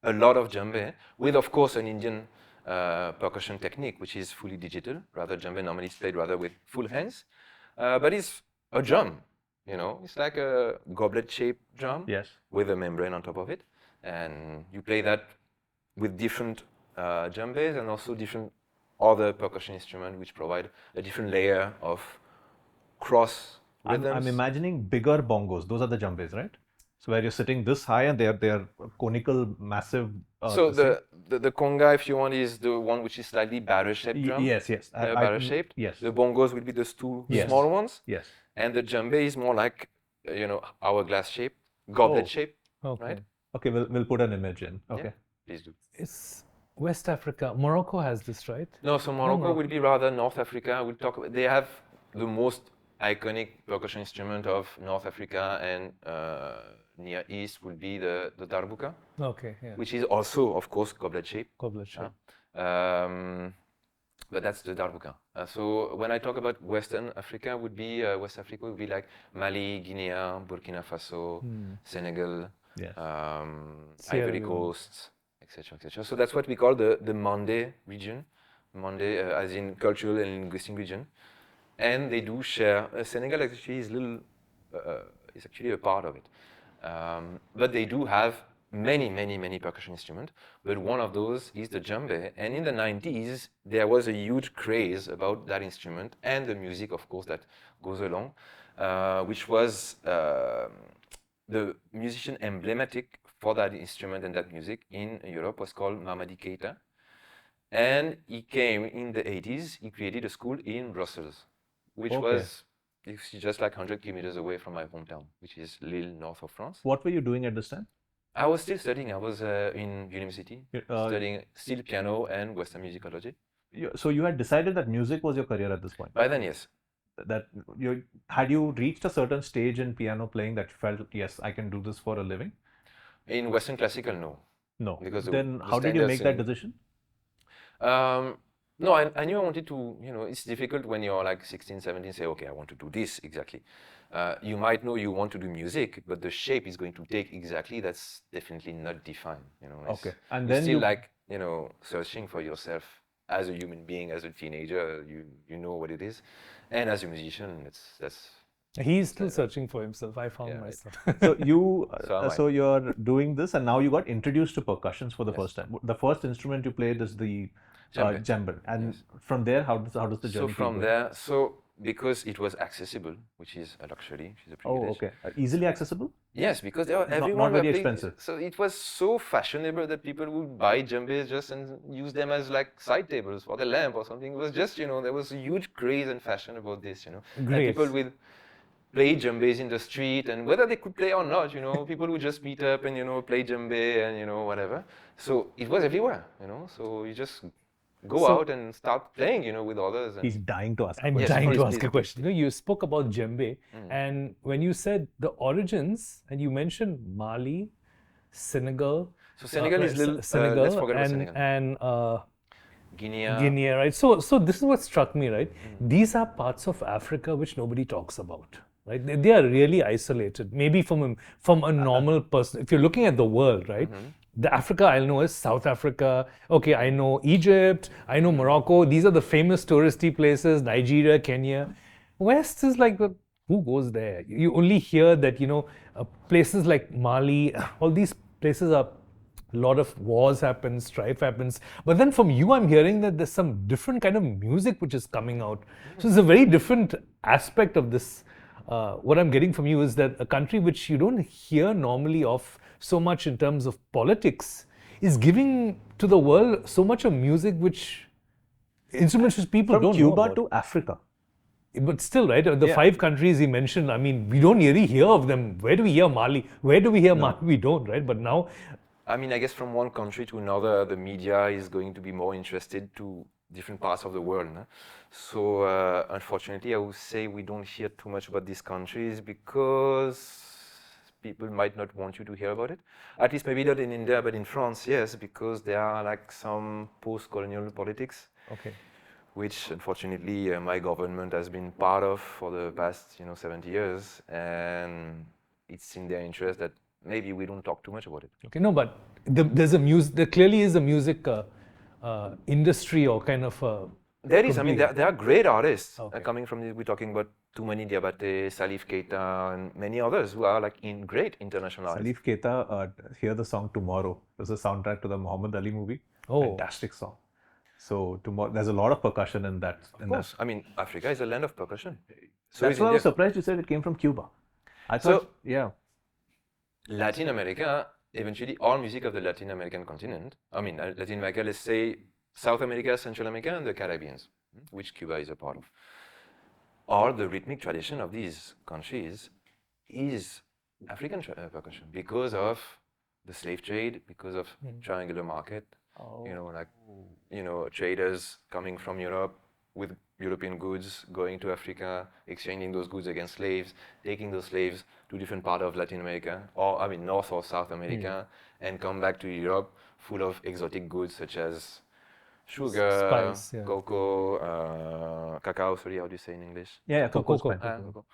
a lot of djembe with, of course, an Indian percussion technique, which is fully digital. Rather, djembe normally is played rather with full hands, but it's a drum. It's like a goblet-shaped drum with a membrane on top of it, and you play that with different djembes and also different other percussion instruments, which provide a different layer of cross rhythms. I'm imagining bigger bongos. Those are the djembes, right? So where you're sitting this high and they're conical, massive. So the conga, if you want, is the one which is slightly barrel-shaped drum. Yes. Barrel-shaped. Yes. The bongos will be those two small ones. Yes. And the djembe is more like, hourglass shape, goblet shape. Okay. Right? Okay, we'll put an image in. Okay. Yeah, please do. It's West Africa. Morocco has this, right? No, so Morocco will be rather North Africa. We'll talk about, they have the most iconic percussion instrument of North Africa and Near East will be the darbuka, Okay, yeah. which is also, of course, goblet shape. Goblet shape. But that's the darbuka. So when I talk about Western Africa, West Africa would be like Mali, Guinea, Burkina Faso, Senegal, Ivory Coast, etc., etc. So that's what we call the Mande region, Mande as in cultural and linguistic region, and they do share. Senegal actually is actually a part of it, but they do have many percussion instruments, but one of those is the djembe. And in the 90s, there was a huge craze about that instrument and the music, of course, that goes along, which was the musician emblematic for that instrument and that music in Europe was called Mamadi Keita. And he came in the 80s, he created a school in Brussels, which was just like 100 kilometers away from my hometown, which is Lille, north of France. What were you doing at this time? I was still studying. I was in university, studying still piano and Western musicology. So you had decided that music was your career at this point? By then, yes. Had you reached a certain stage in piano playing that you felt, yes, I can do this for a living? In Western classical, no. No. Because then how did you make that decision? No, I knew I wanted to, it's difficult when you're like 16, 17, say, okay, I want to do this exactly. You might know you want to do music, but the shape is going to take exactly, that's definitely not defined. Okay. And you're then still searching for yourself as a human being, as a teenager, you know what it is. And as a musician, that's... He's still searching for himself. I found myself. So so you're doing this, and now you got introduced to percussions for the first time. The first instrument you played is the djembe. And from there, how does the journey? So from there, because it was accessible, which is a luxury, which is a privilege. Oh, okay. Easily accessible? Yes, because everyone not very expensive. So it was so fashionable that people would buy djembes just and use them as like side tables for the lamp or something. It was just, there was a huge craze and fashion about this, And people will play djembes in the street, and whether they could play or not, people would just meet up and, play djembe and, whatever. So it was everywhere, So you just go out and start playing, with others. He's dying to ask. I'm dying to ask a question. You spoke about djembe, and when you said the origins, and you mentioned Mali, Senegal. So Senegal is Senegal, let's forget about Senegal. And Guinea, right? So this is what struck me, right? These are parts of Africa which nobody talks about, right? They are really isolated. Maybe from a normal person, if you're looking at the world, right? The Africa I know is South Africa. Okay, I know Egypt, I know Morocco. These are the famous touristy places, Nigeria, Kenya. West is like, who goes there? You only hear that, places like Mali, all these places are, a lot of wars happen, strife happens. But then from you, I'm hearing that there's some different kind of music which is coming out. So it's a very different aspect of this. What I'm getting from you is that a country which you don't hear normally of so much in terms of politics is giving to the world so much of music instruments which people don't know about. From Cuba to Africa. But still, right, the 5 countries he mentioned, I mean, we don't really hear of them. Where do we hear Mali? Where do we hear Mali? We don't, right? But now... I mean, I guess from one country to another, the media is going to be more interested to different parts of the world. No? So, unfortunately, I would say we don't hear too much about these countries because people might not want you to hear about it. At least maybe not in India, but in France, yes, because there are like some post-colonial politics, which unfortunately my government has been part of for the past 70 years, and it's in their interest that maybe we don't talk too much about it. Okay, no, but there clearly is a music industry or kind of There is, I mean, complete- there are great artists Okay. coming from we're talking about Tumani Diabate, Salif Keita, and many others who are like great international artists. Salif Keita, hear the song Tomorrow. It was a soundtrack to the Muhammad Ali movie. Oh. Fantastic song. So tomorrow, there's a lot of percussion in that. Of course, I mean, Africa is a land of percussion. So That's is why I was India. surprised you said it came from Cuba. I So- thought, yeah. Latin America, eventually all music of the Latin American continent, I mean, Latin America, let's say South America, Central America, and the Caribbean, which Cuba is a part of. All the rhythmic tradition of these countries is African percussion because of the slave trade, because of triangular market, traders coming from Europe with European goods, going to Africa, exchanging those goods against slaves, taking those slaves to different parts of Latin America, or I mean North or South America, and come back to Europe full of exotic goods such as sugar, Spice, yeah. cocoa, cacao, sorry, how do you say in English? Yeah, Cocoa. Cocoa.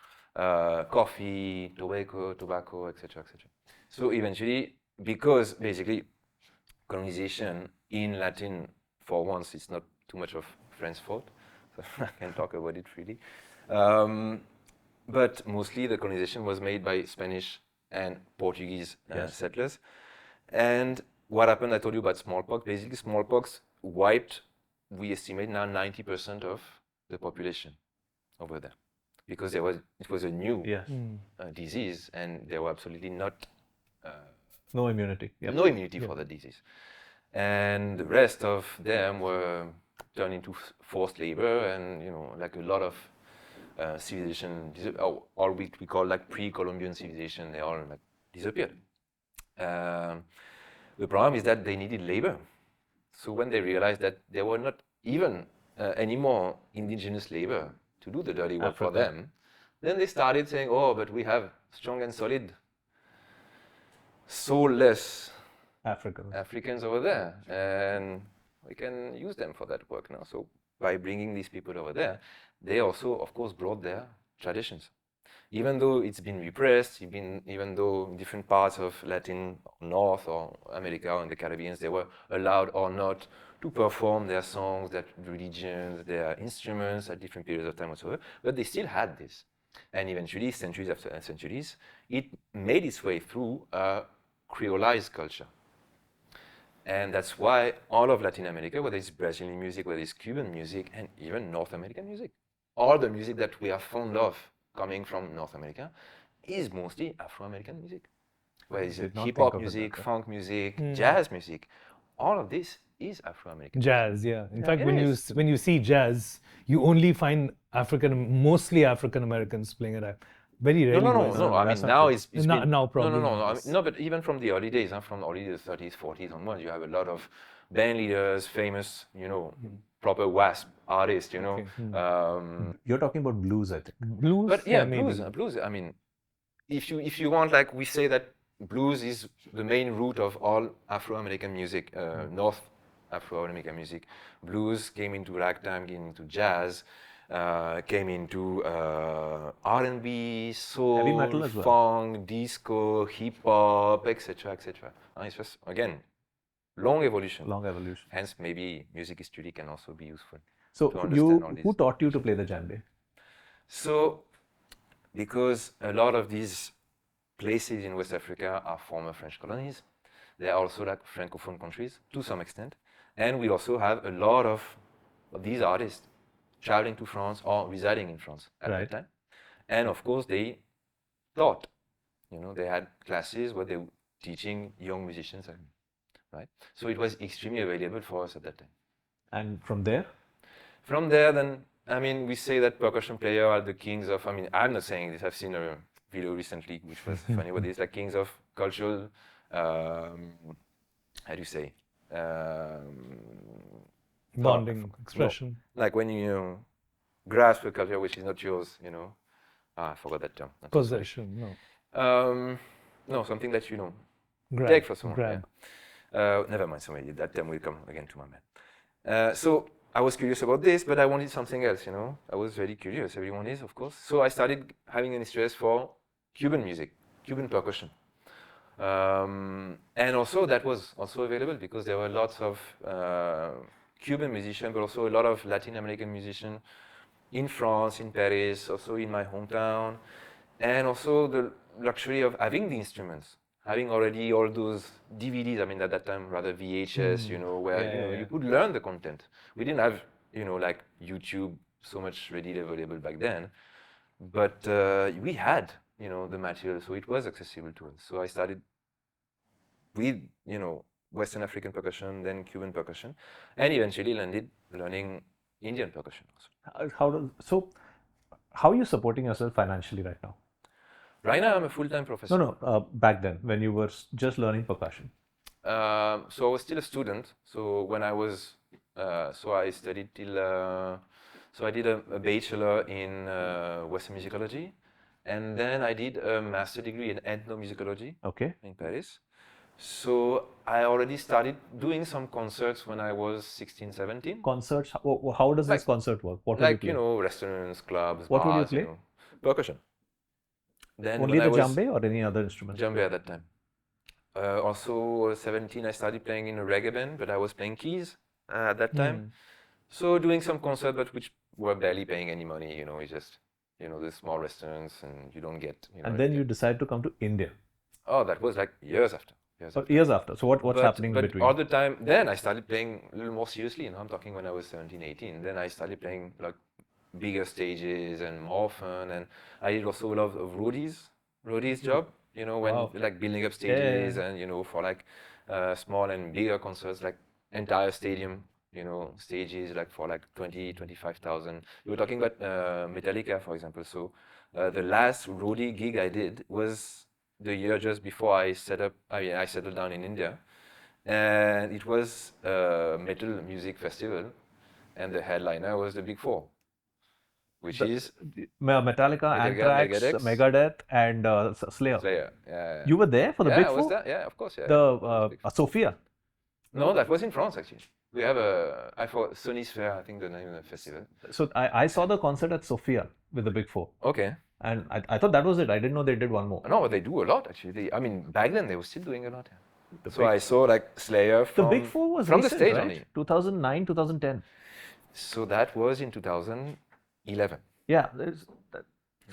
Coffee, tobacco, etc., etc. So eventually, because basically colonization in Latin, for once, it's not too much of French fault, so I can talk about it freely. But mostly the colonization was made by Spanish and Portuguese settlers. And what happened, I told you about smallpox. Basically, smallpox wiped, we estimate now, 90% of the population over there. Because it was a new disease, and there were absolutely No immunity. Yep. no immunity for the disease. And the rest of them were turned into forced labor, and like a lot of civilization, all we call like pre-Columbian civilization, they all like disappeared. The problem is that they needed labor. So when they realized that there were not even any more indigenous labor to do the dirty work for them, then they started saying, oh, but we have strong and solid, soulless Africans over there, and we can use them for that work now. So by bringing these people over there, they also, of course, brought their traditions. Even though it's been repressed, even though in different parts of Latin, North or America or in the Caribbean, they were allowed or not to perform their songs, their religions, their instruments at different periods of time whatsoever, but they still had this. And eventually, centuries after centuries, it made its way through a creolized culture. And that's why all of Latin America, whether it's Brazilian music, whether it's Cuban music, and even North American music, all the music that we are fond of coming from North America is mostly Afro-American music. Whether it's hip-hop music, funk music, jazz music, all of this is Afro-American. Jazz, yeah. In fact, it when you see jazz, you only find mostly African Americans playing it. Very rarely. No. I mean, now it's been, now probably. No. I mean, no, but even from the early days, from early the 30s, 40s onwards, you have a lot of band leaders, famous, proper WASP artists, You're talking about blues, I think. Blues? But yeah, maybe. blues. I mean, if you want, like we say that blues is the main root of all Afro-American music, North Afro-American music. Blues came into ragtime, came into jazz, came into R&B, soul, heavy metal as well. funk, disco, hip hop, etc., etc. It's just again long evolution. Hence, maybe music history can also be useful. So to understand all this. who taught you to play the djembe? So, because a lot of these places in West Africa are former French colonies, they are also like francophone countries to some extent, and we also have a lot of these artists traveling to France or residing in France at that time. And of course, they taught. They had classes where they were teaching young musicians, right? So it was extremely available for us at that time. And from there? From there, then, I mean, we say that percussion players are the kings of, I mean, I'm not saying this, I've seen a video recently which was funny, but it's like kings of cultural, how do you say? Bonding, expression. No, like when you grasp a culture which is not yours, I forgot that term. Possession, no. No, something that grab, take for someone. Grab. Yeah. Never mind, somebody, that term will come again to my mind. So I was curious about this, but I wanted something else, I was very curious, everyone is, of course. So I started having an interest for Cuban music, Cuban percussion. And also that was also available because there were lots of Cuban musicians, but also a lot of Latin American musicians in France, in Paris, also in my hometown, and also the luxury of having the instruments, having already all those DVDs. I mean, at that time, rather VHS, where you could learn the content. We didn't have, like YouTube so much readily available back then, but we had, the material, so it was accessible to us. So I started with, Western African percussion, then Cuban percussion, and eventually landed learning Indian percussion also. How are you supporting yourself financially right now? Right now, I'm a full-time professor. No, back then when you were just learning percussion. So I was still a student. So when I was, so I studied till, so I did a bachelor in Western musicology, and then I did a master degree in ethnomusicology in Paris. So I already started doing some concerts when I was 16, 17. Concerts? How does this concert work? What would you play? Restaurants, clubs, what bars, would you play? Percussion. Then only the djembe or any other instrument? Djembe at that time. Also, 17, I started playing in a reggae band, but I was playing keys at that time. So doing some concerts, but which were barely paying any money, it's just, the small restaurants and you don't get, And then you decide to come to India. Oh, that was like years after. Years after. So what's happening but between? All the time, then I started playing a little more seriously, and I'm talking when I was 17, 18. Then I started playing like bigger stages and more fun, and I did also a lot of roadies job, when like building up stages and, for like small and bigger concerts, like entire stadium, stages like for like 20, 25,000. You were talking about Metallica, for example. So the last roadie gig I did was the year just before I settled down in India, and it was a metal music festival, and the headliner was the Big Four, which is Metallica, Anthrax, Megadeth, and Slayer. Yeah. You were there for the Big Four? I was there. Yeah, of course. Yeah. The Sofia. No, that was in France actually. We have I thought Sony's Fair, I think the name of the festival. So I saw the concert at Sofia with the Big Four. Okay. And I thought that was it. I didn't know they did one more. No, they do a lot actually. Back then they were still doing a lot. Yeah. So I saw like Slayer from the Big Four was from recent, the stage right? only. 2009, 2010. So that was in 2011. Yeah.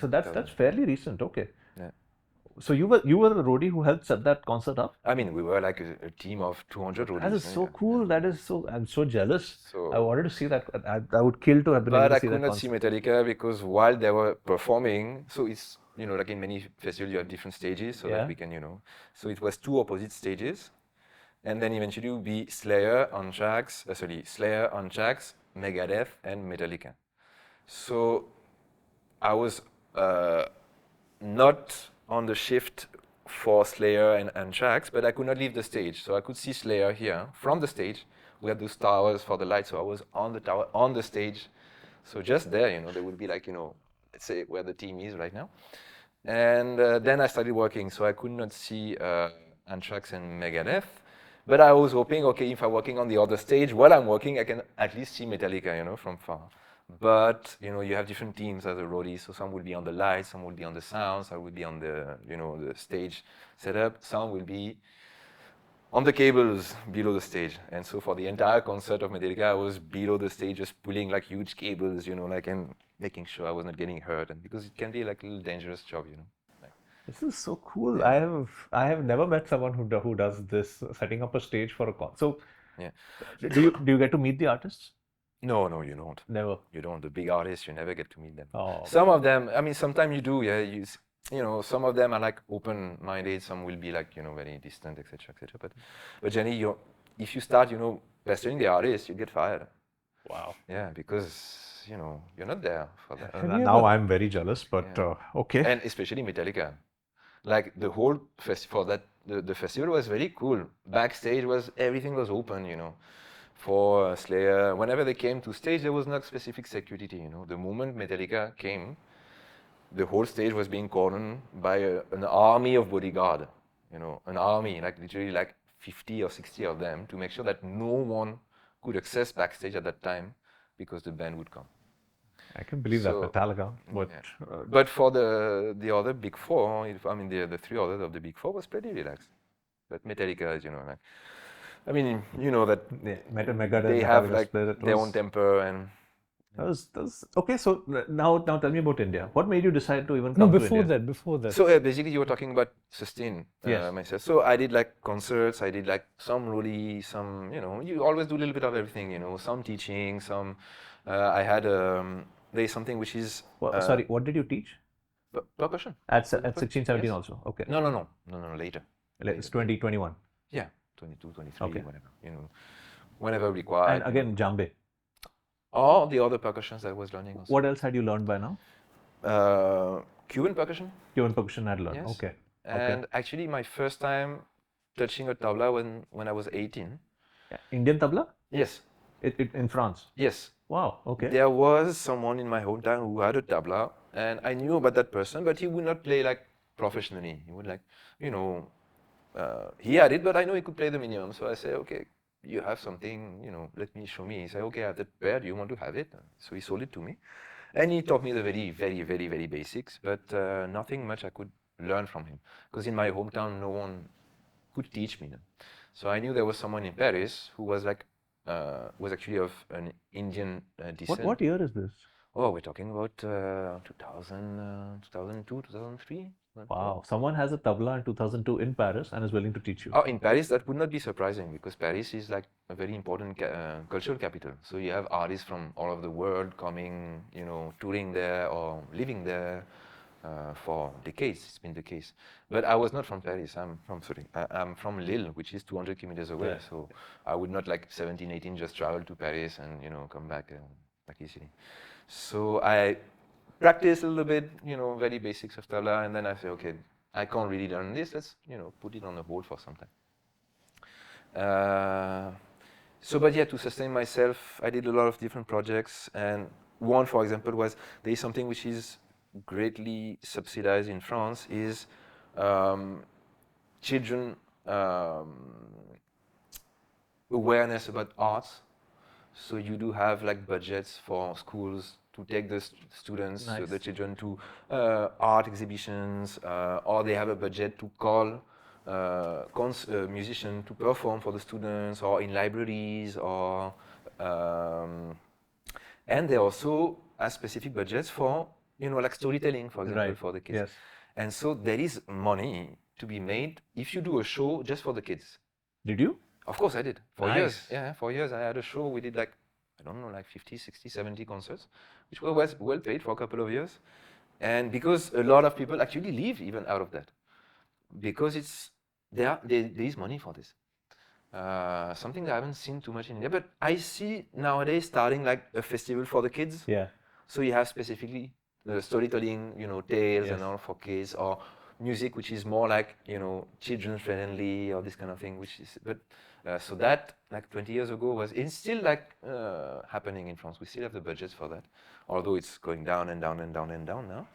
So that's fairly recent. Okay. Yeah. So you were the roadie who helped set that concert up? We were like a team of 200 roadies. That is so cool. That is so. I'm so jealous. So I wanted to see that. I would kill to have been able to see that. But I could not see Metallica because while they were performing, so it's like in many festivals you have different stages, so that we can So it was two opposite stages, and then eventually it would be Slayer on tracks, Megadeth, and Metallica. So I was not on the shift for Slayer and Anthrax, but I could not leave the stage. So I could see Slayer here from the stage. We had those towers for the lights, so I was on the tower, on the stage. So just there, there would be like, let's say where the team is right now. And then I started working, so I could not see Anthrax and Megadeth. But I was hoping, okay, if I'm working on the other stage, while I'm working, I can at least see Metallica, from far. But you have different teams as a roadie, so some will be on the lights, some will be on the sound, some will be on the the stage setup, some will be on the cables below the stage. And so for the entire concert of Metallica, I was below the stage, just pulling like huge cables, and making sure I was not getting hurt, and because it can be like a little dangerous job, This is so cool. Yeah. I have never met someone who does this, setting up a stage for a concert. So, do you get to meet the artists? No, you don't. Never. You don't. The big artists, you never get to meet them. Oh. Some of them, sometimes you do, yeah. Some of them are like open-minded. Some will be like, very distant, etc., etc. But generally, if you start, pestering the artist, you get fired. Wow. Yeah, because you're not there for that. Now I'm very jealous, but okay. And especially Metallica, like the whole festival. The festival was very cool. Backstage everything was open, For Slayer, whenever they came to stage, there was not specific security. The moment Metallica came, the whole stage was being cordoned by an army of bodyguard. An army, like literally like 50 or 60 of them, to make sure that no one could access backstage at that time, because the band would come. I can believe that Metallica, but but for the other Big Four, the three others of the Big Four was pretty relaxed. But Metallica, I mean, you know that Megadeth, they have Metallica like split, it their was- own temper and. that was okay. So now tell me about India. What made you decide to even No, come to before India? that. So basically, you were talking about sustain Yes. myself. So I did like concerts. I did like some really some you always do a little bit of everything. Some teaching, some. I had there's something which is Sorry, what did you teach? percussion. At 16, 17 Yes. also. Okay. No, later. It's 2021. Yeah, 22, 23, Okay. whatever. Whenever required. And again, djembe. All the other percussions I was learning also. What else had you learned by now? Cuban percussion. Cuban percussion had learned. Yes. Okay. And actually, my first time touching a tabla when I was 18. Indian tabla? Yes. In France. Yes. Wow. Okay. There was someone in my hometown who had a tabla, and I knew about that person, but he would not play like professionally. He would like, he had it, but I know he could play the minimum. So I said, okay, you have something, let me show me. He said, okay, I have that pair. Do you want to have it? So he sold it to me, and he taught me the very, very, very, very basics, but nothing much I could learn from him, because in my hometown, no one could teach me. So I knew there was someone in Paris who was like, was actually of an Indian descent. What year is this? Oh, we're talking about 2000, 2002, 2003. Wow. Someone has a tabla in 2002 in Paris and is willing to teach you. Oh, in Paris, that would not be surprising, because Paris is like a very important cultural capital. So you have artists from all over the world coming, touring there or living there for decades. It's been the case. But I was not from Paris. I'm from Lille, which is 200 kilometers away. Yeah. So I would not like 17, 18 just travel to Paris and come back easily. So I practice a little bit, very basics of tabla, and then I say, okay, I can't really learn this. Let's, put it on the hold for some time. But yeah, to sustain myself, I did a lot of different projects, and one, for example, was there is something which is greatly subsidized in France is children awareness about arts. So you do have like budgets for schools to take the students, Nice. the children to art exhibitions, or they have a budget to call musicians to perform for the students, or in libraries, or and they also have specific budgets for like storytelling, for example, for the kids. Yes. And so there is money to be made if you do a show just for the kids. Did you? Of course I did. For Nice. years. Yeah, for years I had a show. We did like, I don't know, like 50, 60, 70 concerts, which were well paid for a couple of years. And because a lot of people actually live even out of that. Because there is money for this. Something that I haven't seen too much in India. But I see nowadays starting like a festival for the kids. Yeah. So you have specifically the storytelling, tales Yes. and all for kids, or music, which is more like, children friendly or this kind of thing, so that like 20 years ago it's still like happening in France. We still have the budgets for that, although it's going down and down and down and down now.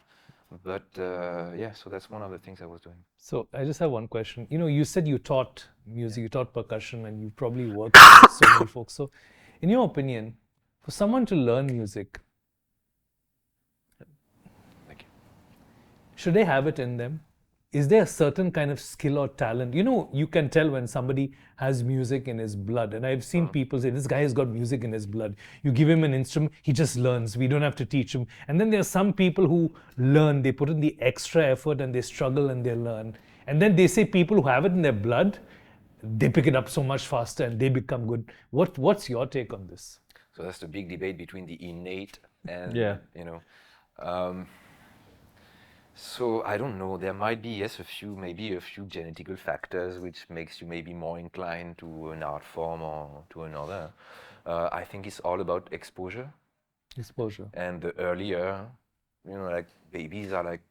But yeah, so that's one of the things I was doing. So I just have one question. You said you taught music, you taught percussion, and you probably worked with so many folks. So in your opinion, for someone to learn music, should they have it in them? Is there a certain kind of skill or talent? You can tell when somebody has music in his blood. And I've seen people say, this guy has got music in his blood. You give him an instrument, he just learns. We don't have to teach him. And then there are some people who learn, they put in the extra effort and they struggle and they learn. And then they say people who have it in their blood, they pick it up so much faster and they become good. What's your take on this? So that's the big debate between the innate and, Yeah. So I don't know. There might be, yes, maybe a few genetical factors which makes you maybe more inclined to an art form or to another. I think it's all about exposure. Exposure. And the earlier, like babies are like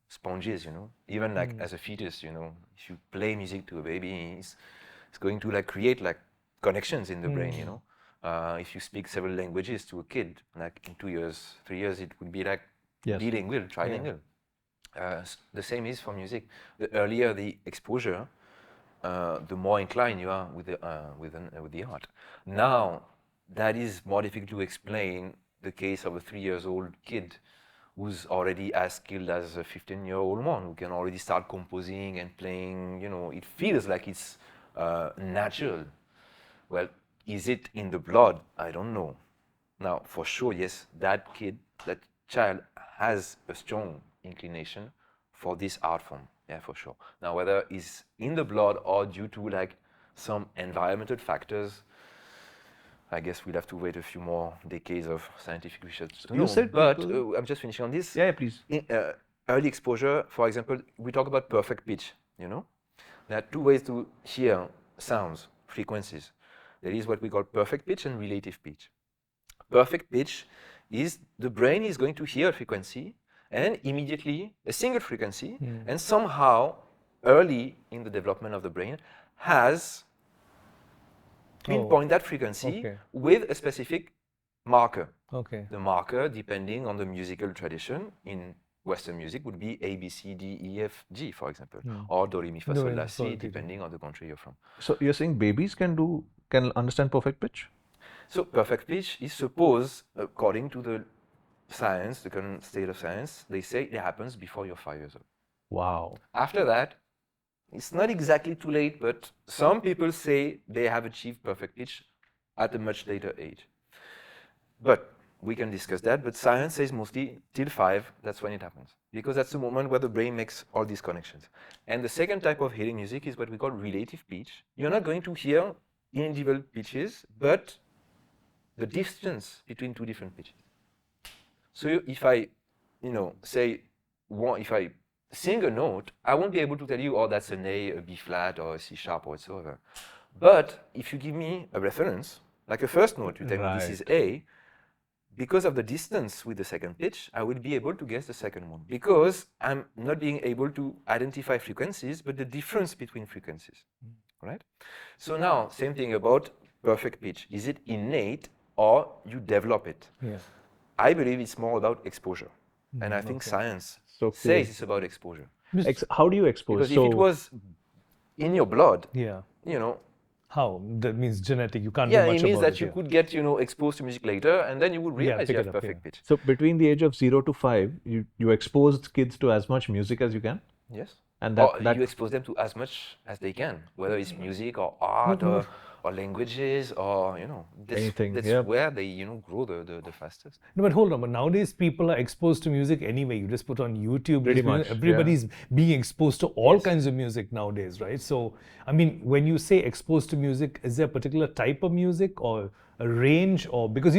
sponges, Even like as a fetus, if you play music to a baby, it's going to like create like connections in the brain, If you speak several languages to a kid, like in 2 years, 3 years, it would be like bilingual, trilingual. The same is for music. The earlier the exposure, the more inclined you are with the art. Now, that is more difficult to explain the case of a 3-year-old kid who's already as skilled as a 15-year-old one, who can already start composing and playing. It feels like it's natural. Well, is it in the blood? I don't know. Now, for sure, yes, that child has a strong inclination for this art form. Yeah, for sure. Now, whether it's in the blood or due to like some environmental factors, I guess we'll have to wait a few more decades of scientific research to know. But I'm just finishing on this. Yeah, please. Early exposure, for example, we talk about perfect pitch, you know? There are two ways to hear sounds, frequencies. There is what we call perfect pitch and relative pitch. Perfect pitch is the brain is going to hear a frequency and immediately a single frequency, and somehow early in the development of the brain has pinpoint that frequency with a specific marker. Okay. The marker, depending on the musical tradition in Western music, would be A, B, C, D, E, F, G, for example, or Do, Re, Mi, Fa, Sol, La, Si, depending on the country you're from. So you're saying babies can understand perfect pitch? So perfect pitch is supposed, according to the science, the current state of science, they say it happens before you're 5 years old. Wow. After that, it's not exactly too late, but some people say they have achieved perfect pitch at a much later age. But we can discuss that, but science says mostly till 5, that's when it happens. Because that's the moment where the brain makes all these connections. And the second type of hearing music is what we call relative pitch. You're not going to hear individual pitches, but the distance between two different pitches. So if I, say, if I sing a note, I won't be able to tell you, oh, that's an A, a B flat, or a C sharp, or whatsoever. But if you give me a reference, like a first note, you tell me this is A, because of the distance with the second pitch, I will be able to guess the second one. Because I'm not being able to identify frequencies, but the difference between frequencies, right? So now, same thing about perfect pitch. Is it innate or you develop it? Yeah. I believe it's more about exposure. And I think science says it's about exposure. How do you expose? Because if it was in your blood, How? That means genetic. You can't do much about it. Yeah, it means that you could get, exposed to music later, and then you would realize you have perfect pitch. So between the age of 0 to 5, you exposed kids to as much music as you can? Yes. And you expose them to as much as they can, whether it's music or art or languages or, anything. That's where they, grow the fastest. No, but hold on. But nowadays people are exposed to music anyway. You just put on YouTube. Pretty much. Everybody's being exposed to all kinds of music nowadays, right? So, I mean, when you say exposed to music, is there a particular type of music or a range, or because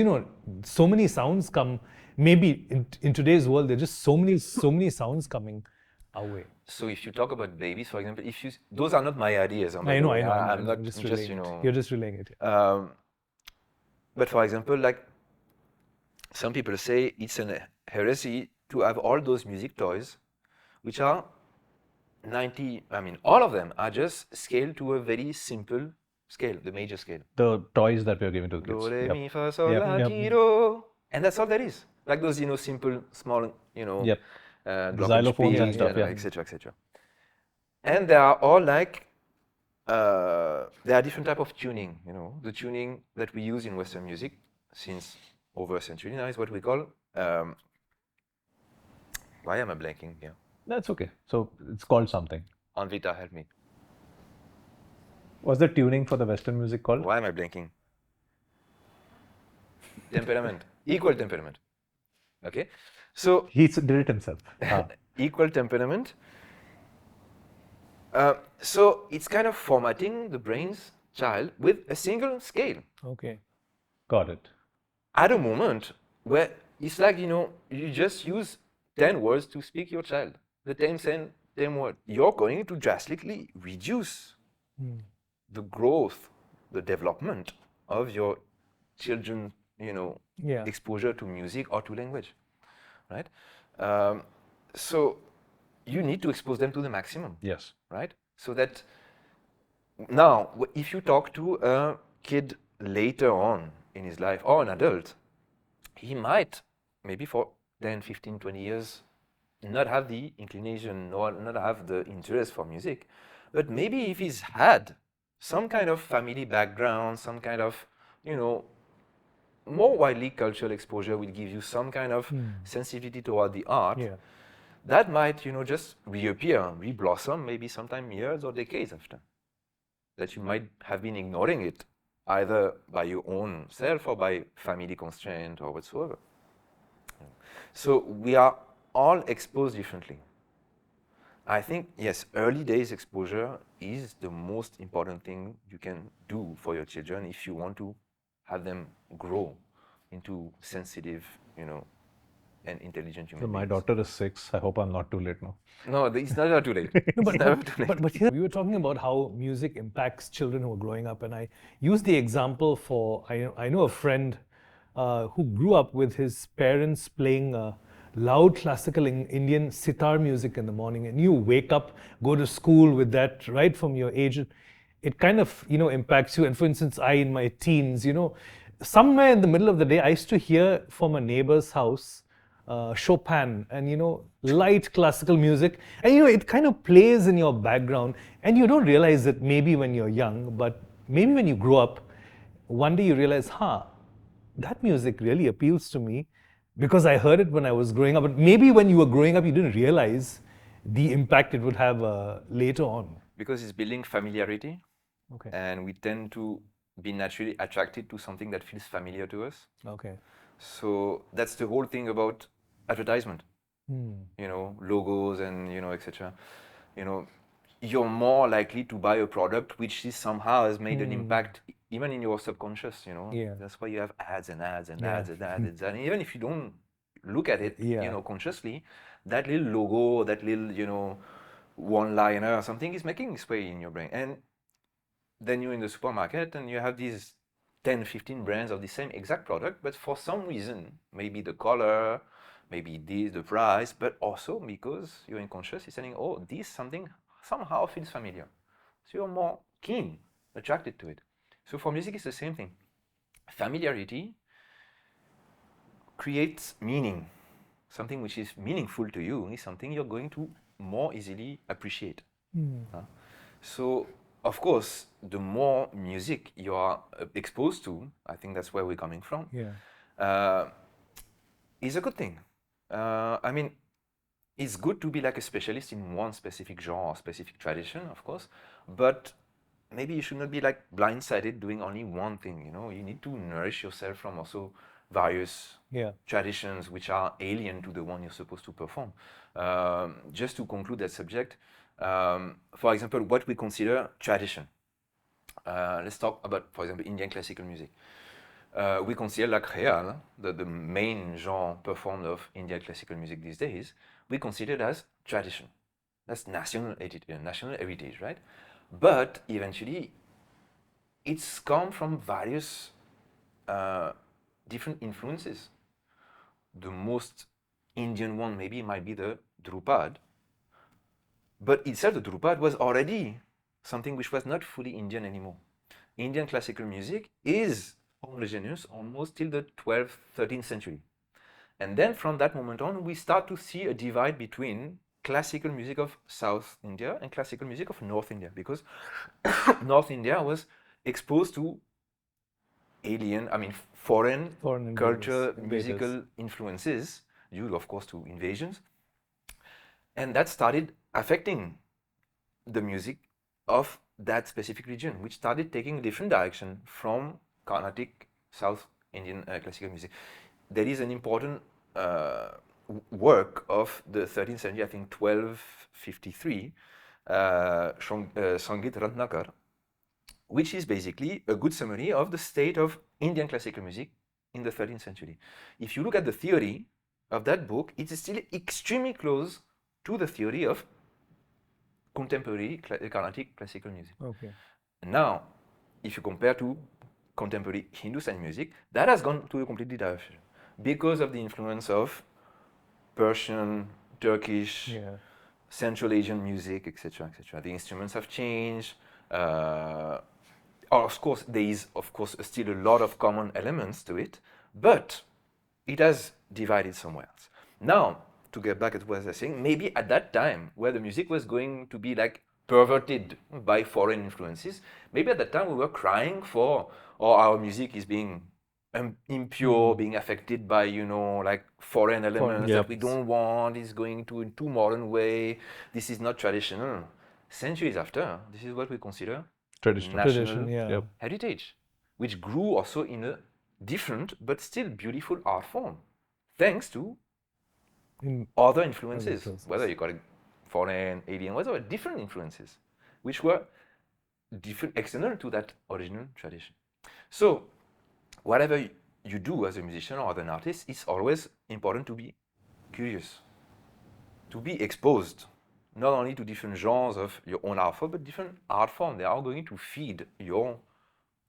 so many sounds come? Maybe in today's world, there are just so many sounds coming our way. So if you talk about babies, for example, those are not my ideas. I know. I'm not just you're just relaying it. But for example, like some people say it's an heresy to have all those music toys, which are all of them are just scaled to a very simple scale, the major scale. The toys that we are giving to the kids. Do, re, mi, fa, sol, la, ti, do. And that's all there is. Like those, simple, small, xylophones and stuff, etc., etc. And they are all like, there are different type of tuning, The tuning that we use in Western music since over a century now is what we call, why am I blanking here? That's okay. So it's called something. Anvita, help me. What's the tuning for the Western music called? Why am I blanking? Temperament. Equal temperament. Okay? So he did it himself. Equal temperament. So it's kind of formatting the brain's child with a single scale. Okay. Got it. At a moment where it's like, you just use 10 words to speak your child. The 10 word. You're going to drastically reduce the growth, the development of your children, exposure to music or to language. Right? So you need to expose them to the maximum. Yes. Right? So that now, if you talk to a kid later on in his life or an adult, he might, maybe for 10, 15, 20 years, not have the inclination or not have the interest for music. But maybe if he's had some kind of family background, some kind of, more widely cultural exposure will give you some kind of sensitivity toward the art. Yeah. That might, just reappear, reblossom, maybe sometime years or decades after. That you might have been ignoring it either by your own self or by family constraint or whatsoever. So we are all exposed differently. I think, yes, early days exposure is the most important thing you can do for your children if you want to have them grow into sensitive, and intelligent human My beings. daughter is 6. I hope I'm not too late now. No, it's never too late. No, It's never too late. but here we were talking about how music impacts children who are growing up, and I used the example for I know a friend who grew up with his parents playing loud classical Indian sitar music in the morning, and you wake up, go to school with that right from your age. It kind of impacts you. And for instance, I in my teens, somewhere in the middle of the day, I used to hear from a neighbor's house Chopin and light classical music, and it kind of plays in your background, and you don't realize it maybe when you're young, but maybe when you grow up, one day you realize, that music really appeals to me because I heard it when I was growing up. But maybe when you were growing up, you didn't realize the impact it would have later on. Because it's building familiarity, Okay. and we tend to be naturally attracted to something that feels familiar to us. Okay. So that's the whole thing about advertisement. Logos and etc. You're more likely to buy a product which is somehow has made an impact even in your subconscious. Yeah. That's why you have ads and ads and ads and ads, and even if you don't look at it, consciously, that little logo, that little one-liner or something is making its way in your brain. And then you're in the supermarket and you have these 10, 15 brands of the same exact product, but for some reason, maybe the color, maybe the price, but also because you're unconscious, you're saying, oh, this something somehow feels familiar. So you're more keen, attracted to it. So for music, it's the same thing. Familiarity creates meaning. Something which is meaningful to you is something you're going to more easily appreciate. So, of course, the more music you are exposed to, I think that's where we're coming from, is a good thing. I mean, it's good to be like a specialist in one specific genre or specific tradition, of course, but maybe you should not be like blindsided doing only one thing. You need to nourish yourself from also various traditions which are alien to the one you're supposed to perform. Just to conclude that subject, for example, what we consider tradition. Let's talk about, for example, Indian classical music. We consider la khayal, the main genre performed of Indian classical music these days, we consider it as tradition. That's national heritage, right? But eventually, it's come from various different influences. The most Indian one maybe might be the Drupad, but itself the Drupad was already something which was not fully Indian anymore. Indian classical music is homogeneous almost till the 12th, 13th century. And then from that moment on, we start to see a divide between classical music of South India and classical music of North India, because North India was exposed to foreign culture, musical influences, due of course to invasions. And that started affecting the music of that specific region, which started taking a different direction from Carnatic, South Indian classical music. There is an important work of the 13th century, I think 1253, Sangit Ratnakar, which is basically a good summary of the state of Indian classical music in the 13th century. If you look at the theory of that book, it is still extremely close to the theory of contemporary Carnatic classical music. Okay. Now, if you compare to contemporary Hindustani music, that has gone to a completely direction because of the influence of Persian, Turkish, Central Asian music, etc., etc. The instruments have changed. Of course, there is, still a lot of common elements to it, but it has divided somewhere else. Now, to get back at what I was saying, maybe at that time, where the music was going to be like perverted by foreign influences, maybe at that time we were crying for, or our music is being impure, being affected by, like foreign elements that we don't want, is going to in too modern way, this is not traditional. Centuries after, this is what we consider traditional national heritage. which grew also in a different but still beautiful art form, thanks to other influences, whether you call it foreign, alien, whatever, different influences, which were different, external to that original tradition. So, whatever you do as a musician or as an artist, it's always important to be curious, to be exposed, not only to different genres of your own art form, but different art forms. They are going to feed your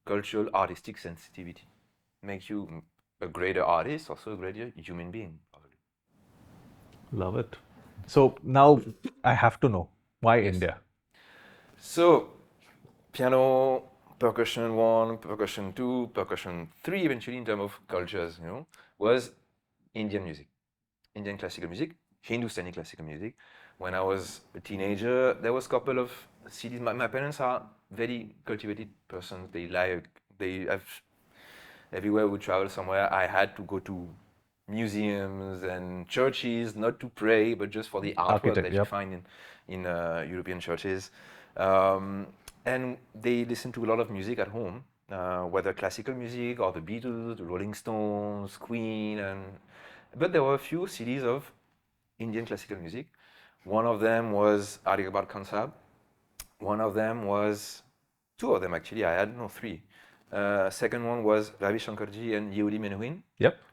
cultural, artistic sensitivity, make you a greater artist, also a greater human being. Love it. So now I have to know, why India? So, piano, percussion 1, percussion 2, percussion 3, eventually in terms of cultures, was Indian music, Indian classical music, Hindustani classical music. When I was a teenager, there was a couple of CDs. My parents are very cultivated persons. They have, everywhere we travel somewhere, I had to go to museums and churches, not to pray, but just for the artwork that you find in European churches. And they listen to a lot of music at home, whether classical music or the Beatles, the Rolling Stones, Queen, but there were a few CDs of Indian classical music. One of them was Ari Akbar Khan Sahab. One of them was, two of them actually, I had no three. Second one was Ravi Shankarji and Yehudi Menuhin,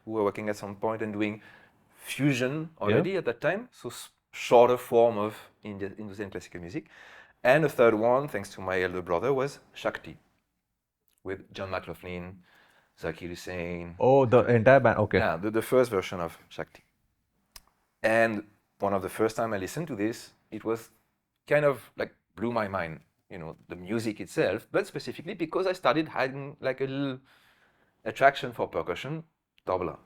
who were working at some point and doing fusion already at that time, so shorter form of Indian classical music. And the third one, thanks to my elder brother, was Shakti, with John McLaughlin, Zakir Hussain. Oh, the entire band, okay. Yeah, the first version of Shakti. And one of the first time I listened to this, it was kind of like blew my mind, the music itself, but specifically because I started having like a little attraction for percussion, tabla.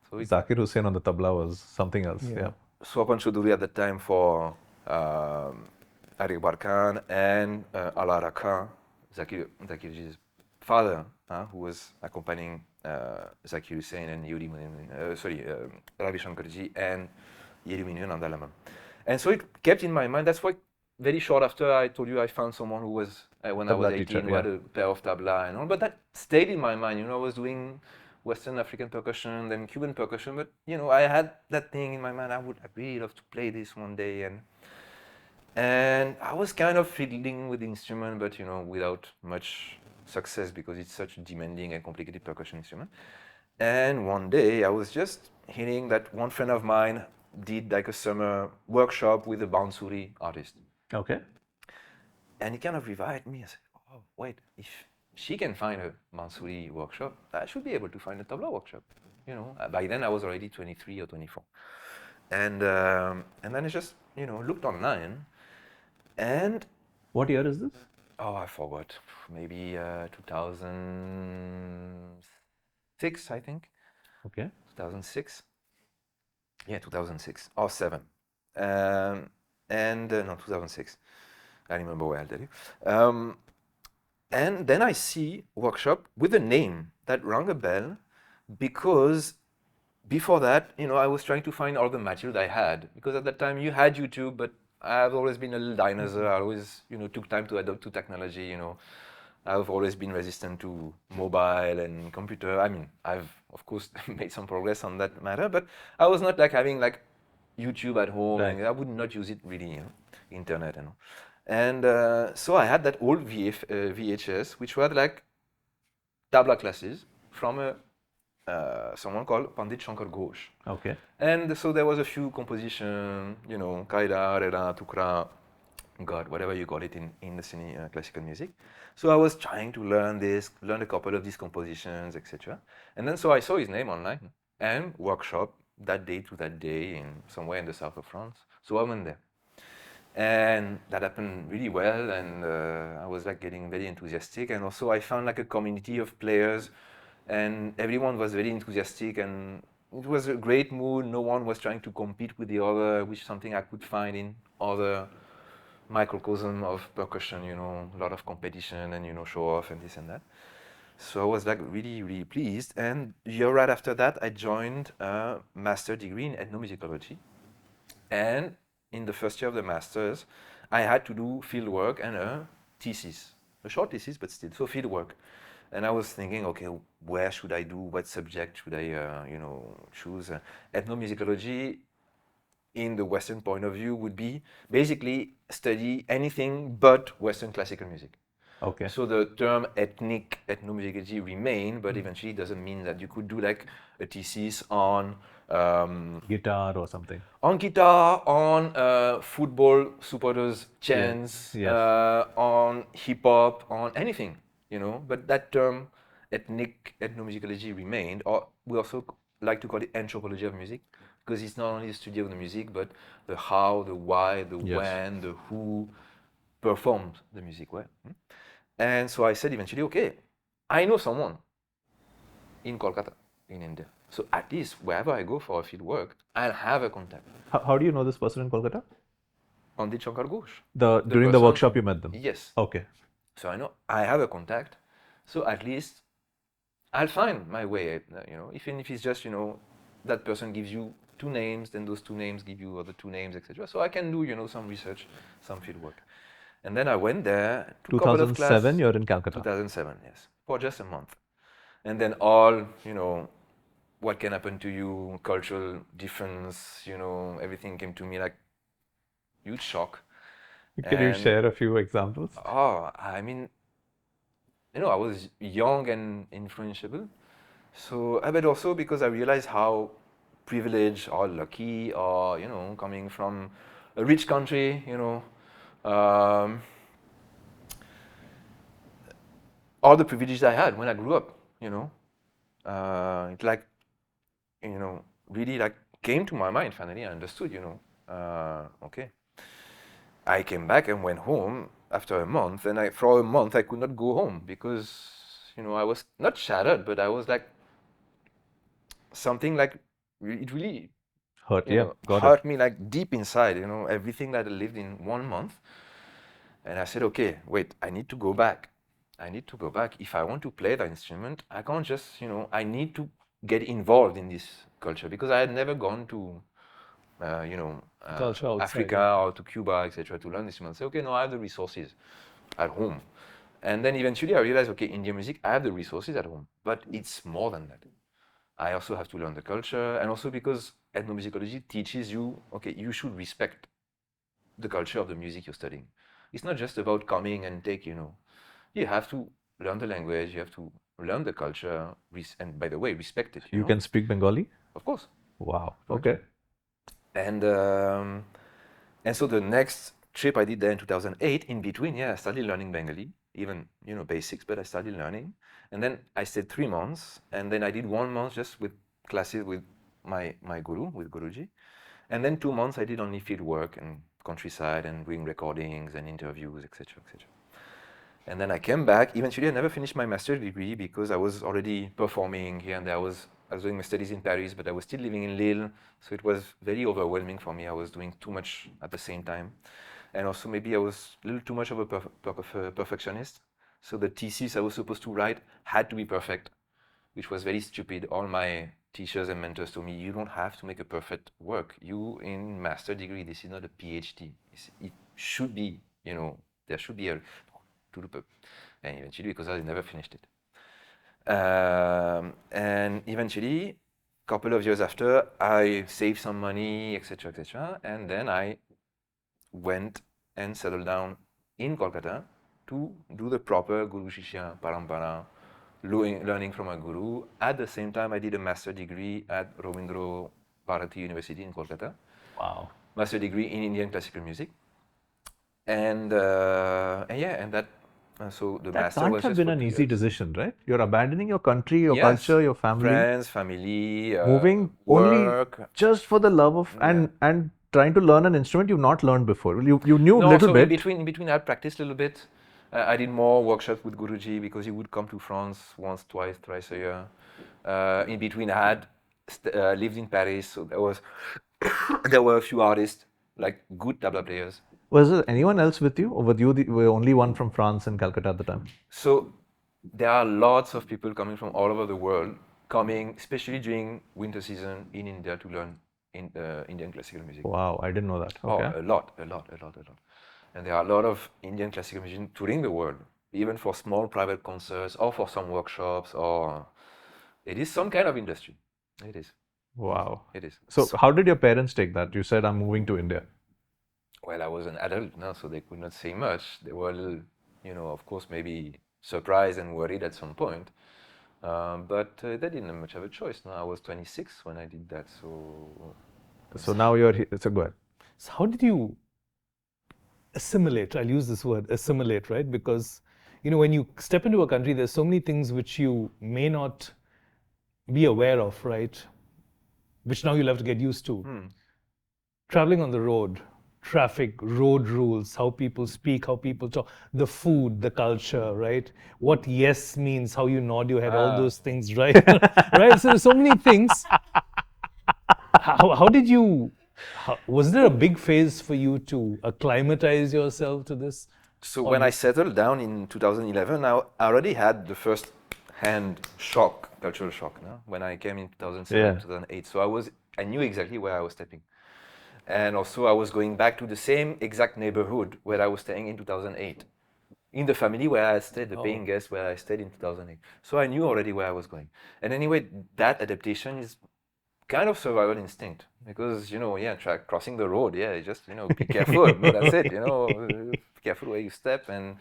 So Zakir Hussain on the tabla was something else, Swapan Choudhury at the time for Ari Akbar Khan and Alara Khan, Zakirji's father, who was accompanying Zakir Hussain and Yehudi Ravi Shankarji and Yehudi Menuhin on Dalamam. And so it kept in my mind. That's why very short after I told you I found someone who was, when I was 18, who had a pair of tabla and all. But that stayed in my mind. I was doing Western African percussion, then Cuban percussion. But, I had that thing in my mind. I really love to play this one day. And I was kind of fiddling with the instrument, but, without much success because it's such a demanding and complicated percussion instrument. And one day I was just hearing that one friend of mine did like a summer workshop with a Bansuri artist. Okay. And it kind of revived me. I said, oh, wait, if she can find a Bansuri workshop, I should be able to find a tabla workshop. By then I was already 23 or 24. And then I just, looked online. And what year is this? Oh, I forgot. Maybe 2006, I think. Okay. 2006. Yeah, 2006 or 7. No, 2006. I remember where I'll tell you. And then I see workshop with a name that rang a bell because before that, I was trying to find all the material I had because at that time you had YouTube, but I've always been a little dinosaur. I always, took time to adapt to technology, I've always been resistant to mobile and computer. I mean, I've, of course, made some progress on that matter, but I was not like having like YouTube at home. Right. And I would not use it really, internet and all. And so I had that old VHS, which were like tabla classes from someone called Pandit Shankar Ghosh. Okay. And so there was a few composition, Kaida, Reda, Tukra, God, whatever you call it in the classical music. So I was trying to learn a couple of these compositions, etc. And then so I saw his name online and workshop that day to that day somewhere in the south of France. So I went there. And that happened really well, and I was like getting very enthusiastic. And also I found like a community of players, and everyone was very enthusiastic, and it was a great mood. No one was trying to compete with the other, which is something I could find in other microcosm of percussion, a lot of competition and, show off and this and that. So I was like really, really pleased. And a year right after that, I joined a master degree in ethnomusicology. And in the first year of the master's, I had to do field work and a thesis, a short thesis, but still, so field work. And I was thinking, okay, where should I do? What subject should I, choose? Ethnomusicology, in the Western point of view, would be basically study anything but Western classical music. Okay. So the term ethnomusicology remain, but eventually it doesn't mean that you could do like a thesis on Guitar or something. on guitar, on football supporters chants, Yes. on hip hop, on anything, But that term ethnomusicology remained, or we also like to call it anthropology of music, because it's not only the study of the music, but the how, the why, the Yes. when, the who performed the music well. And so I said eventually, okay, I know someone in Kolkata, in India. So at least wherever I go for a field work, I'll have a contact. How do you know this person in Kolkata? Pandit Shankar Ghosh. During the person- workshop you met them? Yes. Okay. So I know I have a contact. So at least I'll find my way, even if it's just, that person gives you two names, then those two names give you other two names, etc. So I can do, some research, some field work. And then I went there to a couple of 2007, classes. you're in Calcutta. 2007, yes, for just a month. And then all, what can happen to you, cultural difference, everything came to me like huge shock. Can you And- share a few examples? Oh, I mean, I was young and influenceable. So, but also because I realized how privileged or lucky or, coming from a rich country, all the privileges I had when I grew up, it like, really like came to my mind finally. I understood, okay. I came back and went home after a month, and for a month I could not go home because, I was not shattered, but I was like, something like, it really Hurt, yeah. Got hurt it. me like deep inside, everything that I lived in 1 month. And I said, okay, wait, I need to go back. I need to go back. If I want to play the instrument, I can't just, I need to get involved in this culture because I had never gone to, Culture outside, Africa yeah. or to Cuba, etc., to learn instruments. Say, okay, no, I have the resources at home. And then eventually I realized, okay, Indian music, I have the resources at home, but it's more than that. I also have to learn the culture, and also because ethnomusicology teaches you, okay, you should respect the culture of the music you're studying. It's not just about coming and take, you have to learn the language, you have to learn the culture, and by the way, respect it. You can speak Bengali? Of course. Wow. Okay. And so the next trip I did there in 2008, in between, I started learning Bengali, even, basics, but I started learning. And then I stayed 3 months, and then I did 1 month just with classes with my guru, with Guruji. And then 2 months I did only field work and countryside and doing recordings and interviews, etc., etc. And then I came back. Eventually, I never finished my master's degree because I was already performing here and there. I was doing my studies in Paris, but I was still living in Lille, so it was very overwhelming for me. I was doing too much at the same time. And also maybe I was a little too much of a perfectionist. So the thesis I was supposed to write had to be perfect, which was very stupid. All my teachers and mentors told me, you don't have to make a perfect work. You in master degree, this is not a PhD. It should be, there should be a and eventually, because I never finished it. And eventually, a couple of years after, I saved some money, etc., etc., and then I went and settled down in Kolkata to do the proper Guru Shishya Parampara, learning from a guru. At the same time, I did a master degree at Rabindra Bharati University in Kolkata. Wow. Master degree in Indian classical music. And that. So the That master can't was have just been for an 2 easy years. decision, right? You're abandoning your country, your Yes. culture, your family, Friends, family, moving only work. just for the love of and trying to learn an instrument you've not learned before. You knew a No, little so bit. in between, I practiced a little bit. I did more workshops with Guruji because he would come to France once, twice, thrice a year. In between, I had lived in Paris, so there were a few artists, like good tabla players. Was there anyone else with you, or were you the only one from France and Calcutta at the time? So there are lots of people coming from all over the world, coming especially during winter season in India to learn Indian classical music. Wow, I didn't know that. Okay. Oh, a lot. And there are a lot of Indian classical musicians touring the world. even for small private concerts or for some workshops, or it is some kind of industry. It is. Wow. It is. So how did your parents take that? You said, I'm moving to India. Well, I was an adult now, so they could not say much. They were a little, of course, maybe surprised and worried at some point. But they didn't much have a choice. No, I was 26 when I did that, so... So now you're here. So go ahead. So how did you assimilate? I'll use this word, assimilate, right? Because, when you step into a country, there's so many things which you may not be aware of, right? Which now you'll have to get used to. Traveling on the road, traffic, road rules, how people speak, how people talk, the food, the culture, right? What yes means, how you nod your head, all those things, right? Right? So there's so many things. How did you, was there a big phase for you to acclimatize yourself to this? So when I settled down in 2011, I already had the first hand shock, cultural shock, no? When I came in 2007, 2008. So I knew exactly where I was stepping. And also I was going back to the same exact neighborhood where I was staying in 2008. In the family where I stayed, the paying guest where I stayed in 2008. So I knew already where I was going. And anyway, that adaptation is kind of survival instinct, because crossing the road, just be careful. No, that's it. Be careful where you step, and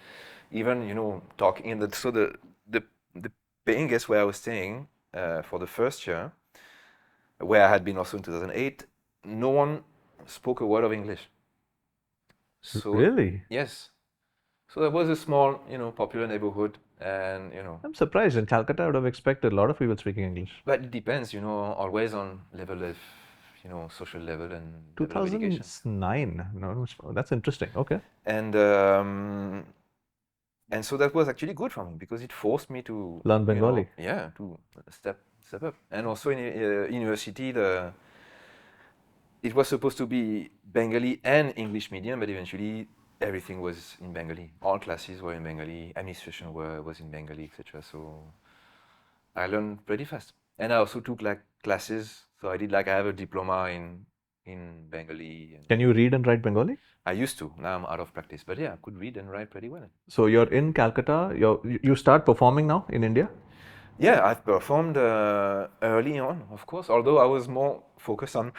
even talking in the paying guest where I was staying for the first year, where I had been also in 2008, no one spoke a word of English. So really? Yes. So there was a small popular neighborhood, and I'm surprised. In Calcutta, I would have expected a lot of people speaking English. But it depends, always on level of, social level and level of education. 2009. No, that's interesting. Okay. And so that was actually good for me, because it forced me to learn Bengali. To step up. And also in university, it was supposed to be Bengali and English medium, but eventually everything was in Bengali. All classes were in Bengali, administration was in Bengali, etc. So I learned pretty fast. And I also took classes. So I have a diploma in Bengali. Can you read and write Bengali? I used to. Now I'm out of practice. But yeah, I could read and write pretty well. So you're in Calcutta. You start performing now in India? Yeah, I've performed early on, of course, although I was more focused on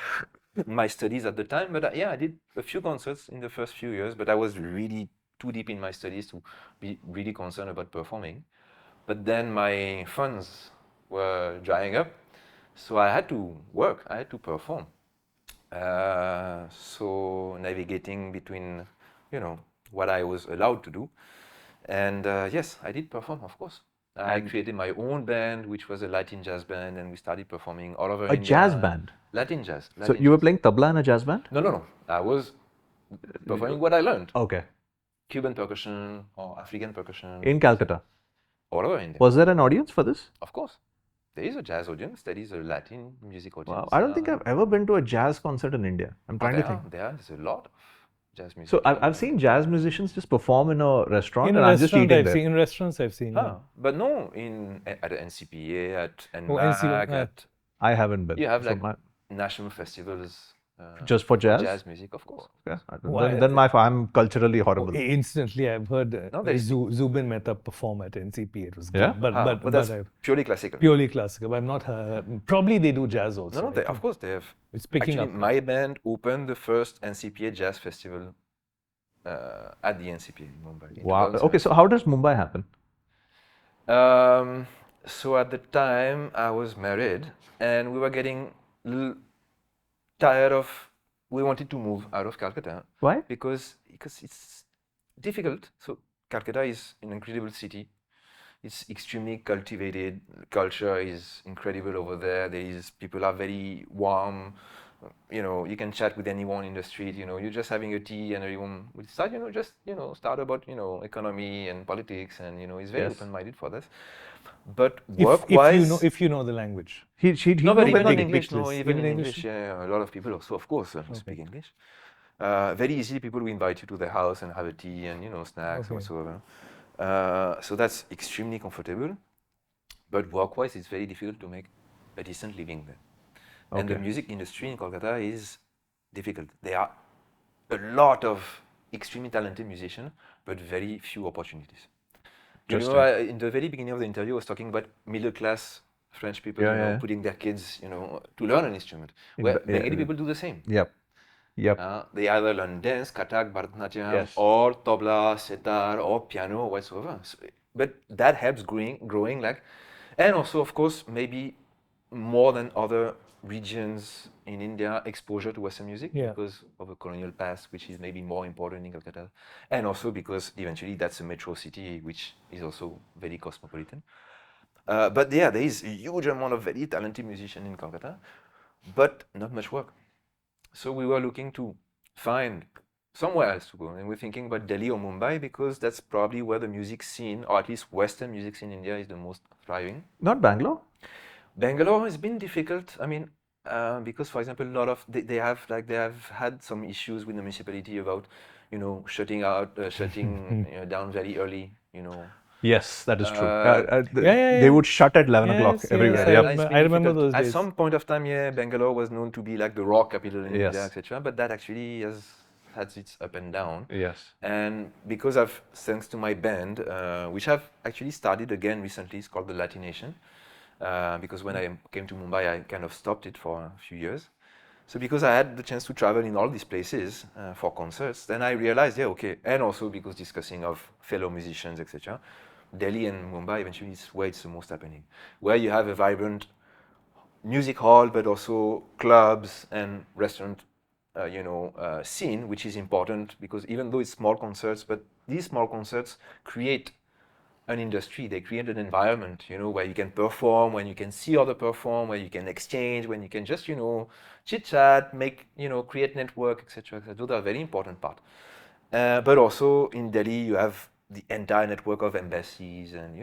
my studies at the time. But I did a few concerts in the first few years, but I was really too deep in my studies to be really concerned about performing. But then my funds were drying up, so I had to work, I had to perform. So navigating between, what I was allowed to do. And yes, I did perform, of course. I created my own band, which was a Latin jazz band, and we started performing all over India. A jazz band? Latin jazz. So you were playing tabla in a jazz band? No. I was performing what I learned. Okay. Cuban percussion or African percussion. In Calcutta? All over India. Was there an audience for this? Of course. There is a jazz audience. There is a Latin music audience. Wow. I don't think I've ever been to a jazz concert in India. I'm trying to think. There's a lot of jazz music. So I've seen jazz musicians just perform in a restaurant, In a and I'm just restaurant, eating there. In restaurants, I've seen. But no, at the NCPA, at NCPA, NMAC, I haven't been. you have So national festivals. just for jazz? Jazz music, of course. Okay. Then I'm culturally horrible. Instantly, I've heard Zubin Mehta perform at NCP. It was good. Yeah? But that's purely classical. Purely classical. But I've not heard. Probably they do jazz also. No, of course they have. It's picking Actually, up. my band opened the first NCPA Jazz Festival at the NCPA in Mumbai. Wow. Okay, so how does Mumbai happen? So at the time, I was married, and we were getting a little tired of. We wanted to move out of Calcutta. Why? Because it's difficult. So Calcutta is an incredible city. It's extremely cultivated. Culture is incredible over there. People are very warm. You can chat with anyone in the street. You're just having a tea, and everyone will start. Start about economy and politics, and it's very open-minded for this. But work-wise, if you know the language, no, but even in English, even in English, a lot of people also, of course, speak English. Very easily, people will invite you to their house and have a tea and snacks whatsoever. So that's extremely comfortable. But work-wise, it's very difficult to make a decent living there. And the music industry in Kolkata is difficult. There are a lot of extremely talented musicians, but very few opportunities. You know, in the very beginning of the interview, I was talking about middle class French people, putting their kids, to learn an instrument. Where Bengali people do the same. Yep. They either learn dance, Kathak, Bharatanatyam, or tabla, sitar, or piano, or whatsoever. So, but that helps growing, and also, of course, maybe more than other regions in India, exposure to Western music because of the colonial past, which is maybe more important in Kolkata, and also because eventually that's a metro city, which is also very cosmopolitan. But yeah, there is a huge amount of very talented musicians in Kolkata, but not much work. So we were looking to find somewhere else to go, and we're thinking about Delhi or Mumbai because that's probably where the music scene, or at least Western music scene in India, is the most thriving. Not Bangalore? Bangalore has been difficult. I mean, because for example, a lot of they have had some issues with the municipality about, shutting down very early. Yes, that is true. They would shut at 11 o'clock everywhere. I remember those days. At some point of time, Bangalore was known to be like the rock capital in India, etc. But that actually has had its up and down. Yes. And because thanks to my band, which I've actually started again recently, it's called the Latination. Because when I came to Mumbai, I kind of stopped it for a few years. So because I had the chance to travel in all these places for concerts, then I realized, and also because discussing of fellow musicians, etc., Delhi and Mumbai eventually is where it's the most happening, where you have a vibrant music hall, but also clubs and restaurant, scene, which is important because even though it's small concerts, but these small concerts create an industry. They create an environment, where you can perform, when you can see other perform, where you can exchange, when you can just, chit chat, make, create network, etc. Those are a very important part. But also in Delhi, you have the entire network of embassies and,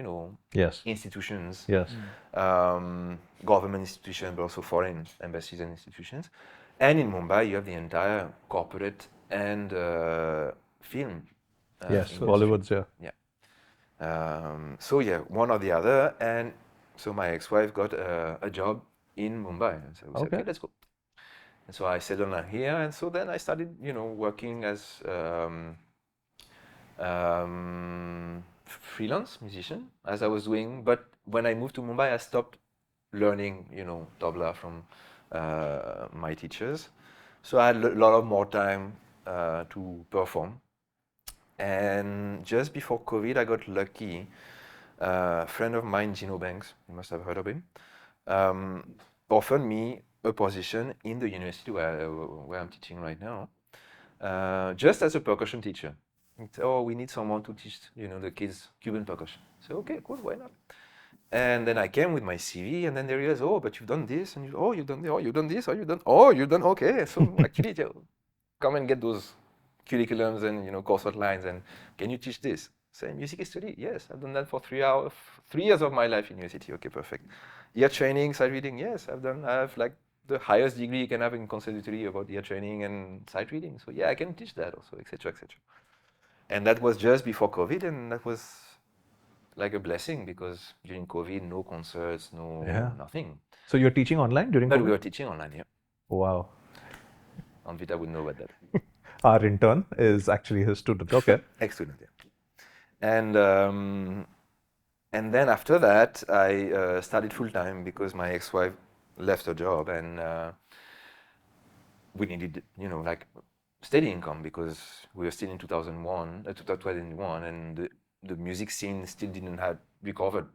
institutions, government institutions, but also foreign embassies and institutions. And in Mumbai, you have the entire corporate and film. Bollywood's, So one or the other, and so my ex-wife got a job in Mumbai, and so we said, okay, let's go. And so I settled down here, and so then I started, working as freelance musician, as I was doing. But when I moved to Mumbai, I stopped learning, tabla from my teachers. So I had a lot of more time to perform. And just before COVID, I got lucky. A friend of mine, Gino Banks, you must have heard of him, offered me a position in the university where I'm teaching right now, just as a percussion teacher. He said, we need someone to teach, the kids Cuban percussion. So okay, cool, why not? And then I came with my CV, and then they realized, but you've done this, and you've done this, you've done okay. So actually, come and get those curriculums and course outlines, and can you teach this? Say music study? Yes, I've done that for 3 years of my life in university. Okay, perfect. Ear training, sight reading? Yes, I've done. I have like the highest degree you can have in conservatory about ear training and sight reading. So I can teach that also, etc., etc. And that was just before COVID, and that was like a blessing because during COVID, no concerts, nothing. So you're teaching online during COVID? But we were teaching online, yeah. Wow. Anvita would know about that. Our intern is actually his student. Okay. Ex-student, yeah. And then after that, I started full-time because my ex-wife left her job, and we needed, steady income because we were still in 2021, and the music scene still didn't have recovered,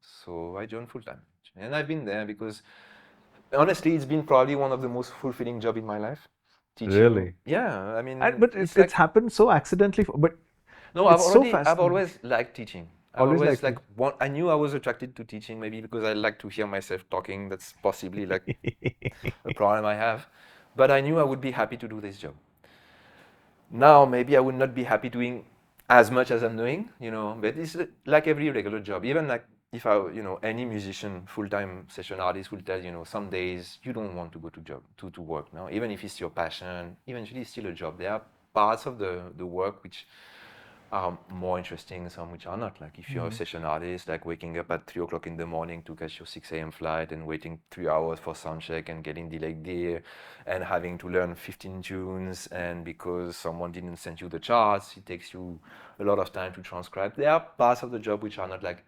So I joined full-time, and I've been there because honestly, it's been probably one of the most fulfilling jobs in my life. Teaching. Really? Yeah, I mean, but it's happened so accidentally. But no, I've always liked teaching. I knew I was attracted to teaching, maybe because I like to hear myself talking. That's possibly like a problem I have. But I knew I would be happy to do this job. Now, maybe I would not be happy doing as much as I'm doing, but it's like every regular job. Even like if any musician, full-time session artist will tell some days you don't want to go to work now, even if it's your passion, eventually it's still a job. There are parts of the work which are more interesting, some which are not. Like if you're a session artist, like waking up at 3 o'clock in the morning to catch your 6 a.m. flight and waiting 3 hours for sound check and getting delayed there and having to learn 15 tunes, and because someone didn't send you the charts, it takes you a lot of time to transcribe. There are parts of the job which are not like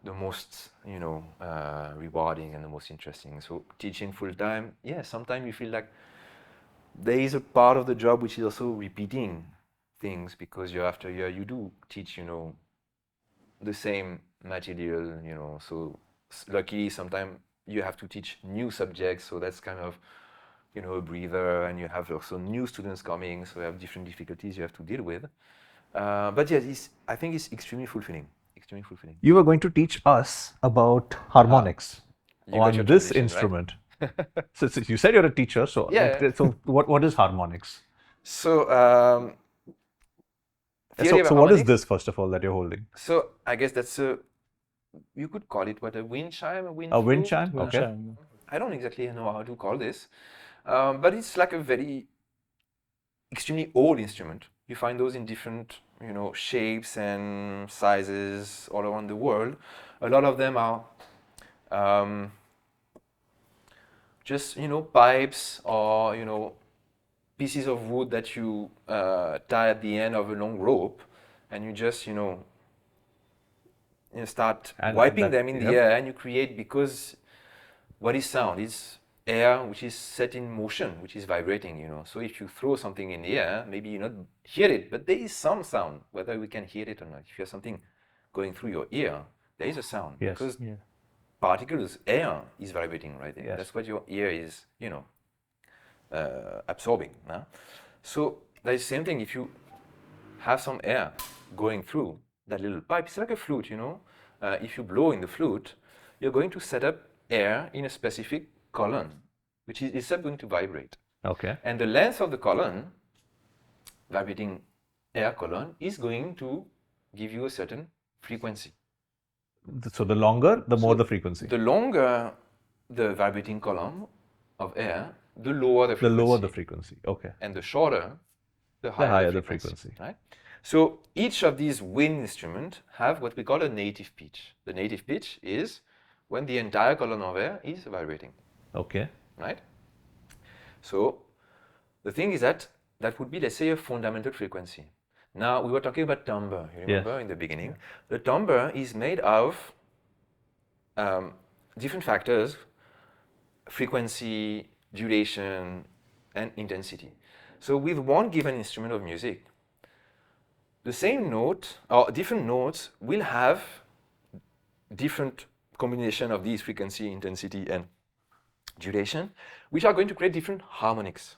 the most, rewarding and the most interesting. So teaching full time, yeah, sometimes you feel like there is a part of the job which is also repeating things, because year after year you do teach, the same material, so luckily sometimes you have to teach new subjects, so that's kind of, a breather, and you have also new students coming, so you have different difficulties you have to deal with. But yes, I think it's extremely fulfilling. Extremely fulfilling. You were going to teach us about harmonics You got on your this transition, right? instrument. So you said you're a teacher, so Yeah. so what is harmonics? So, theory So of what is harmonics. this, first of all, that you're holding? So I guess that's you could call it what, a wind chime, a wind A wind flute? chime? Wind Okay. chime. I don't exactly know how to call this, but it's like a very extremely old instrument. You find those in different, shapes and sizes all around the world. A lot of them are just, pipes or, pieces of wood that you tie at the end of a long rope, and you just, start And wiping that- them in the yep. air, and you create, because what is sound? It's air which is set in motion, which is vibrating, So if you throw something in the air, maybe you not hear it, but there is some sound, whether we can hear it or not. If you have something going through your ear, there is a sound, Yes. because Yeah. particles, air is vibrating right there. Yes. That's what your ear is, absorbing. Huh? So that is the same thing. If you have some air going through that little pipe, it's like a flute, if you blow in the flute, you're going to set up air in a specific column, which is itself going to vibrate. Okay. And the length of the column, vibrating air column, is going to give you a certain frequency. So the longer, the more So the frequency. The longer the vibrating column of air, the lower the The frequency. lower the frequency. Okay. And the shorter, the higher, the frequency. Right? So each of these wind instruments have what we call a native pitch. The native pitch is when the entire column of air is vibrating. Okay. Right? So the thing is that would be, let's say, a fundamental frequency. Now, we were talking about timbre, you remember, in the beginning. The timbre is made of different factors: frequency, duration, and intensity. So with one given instrument of music, the same note, or different notes, will have different combination of these frequency, intensity, and duration, which are going to create different harmonics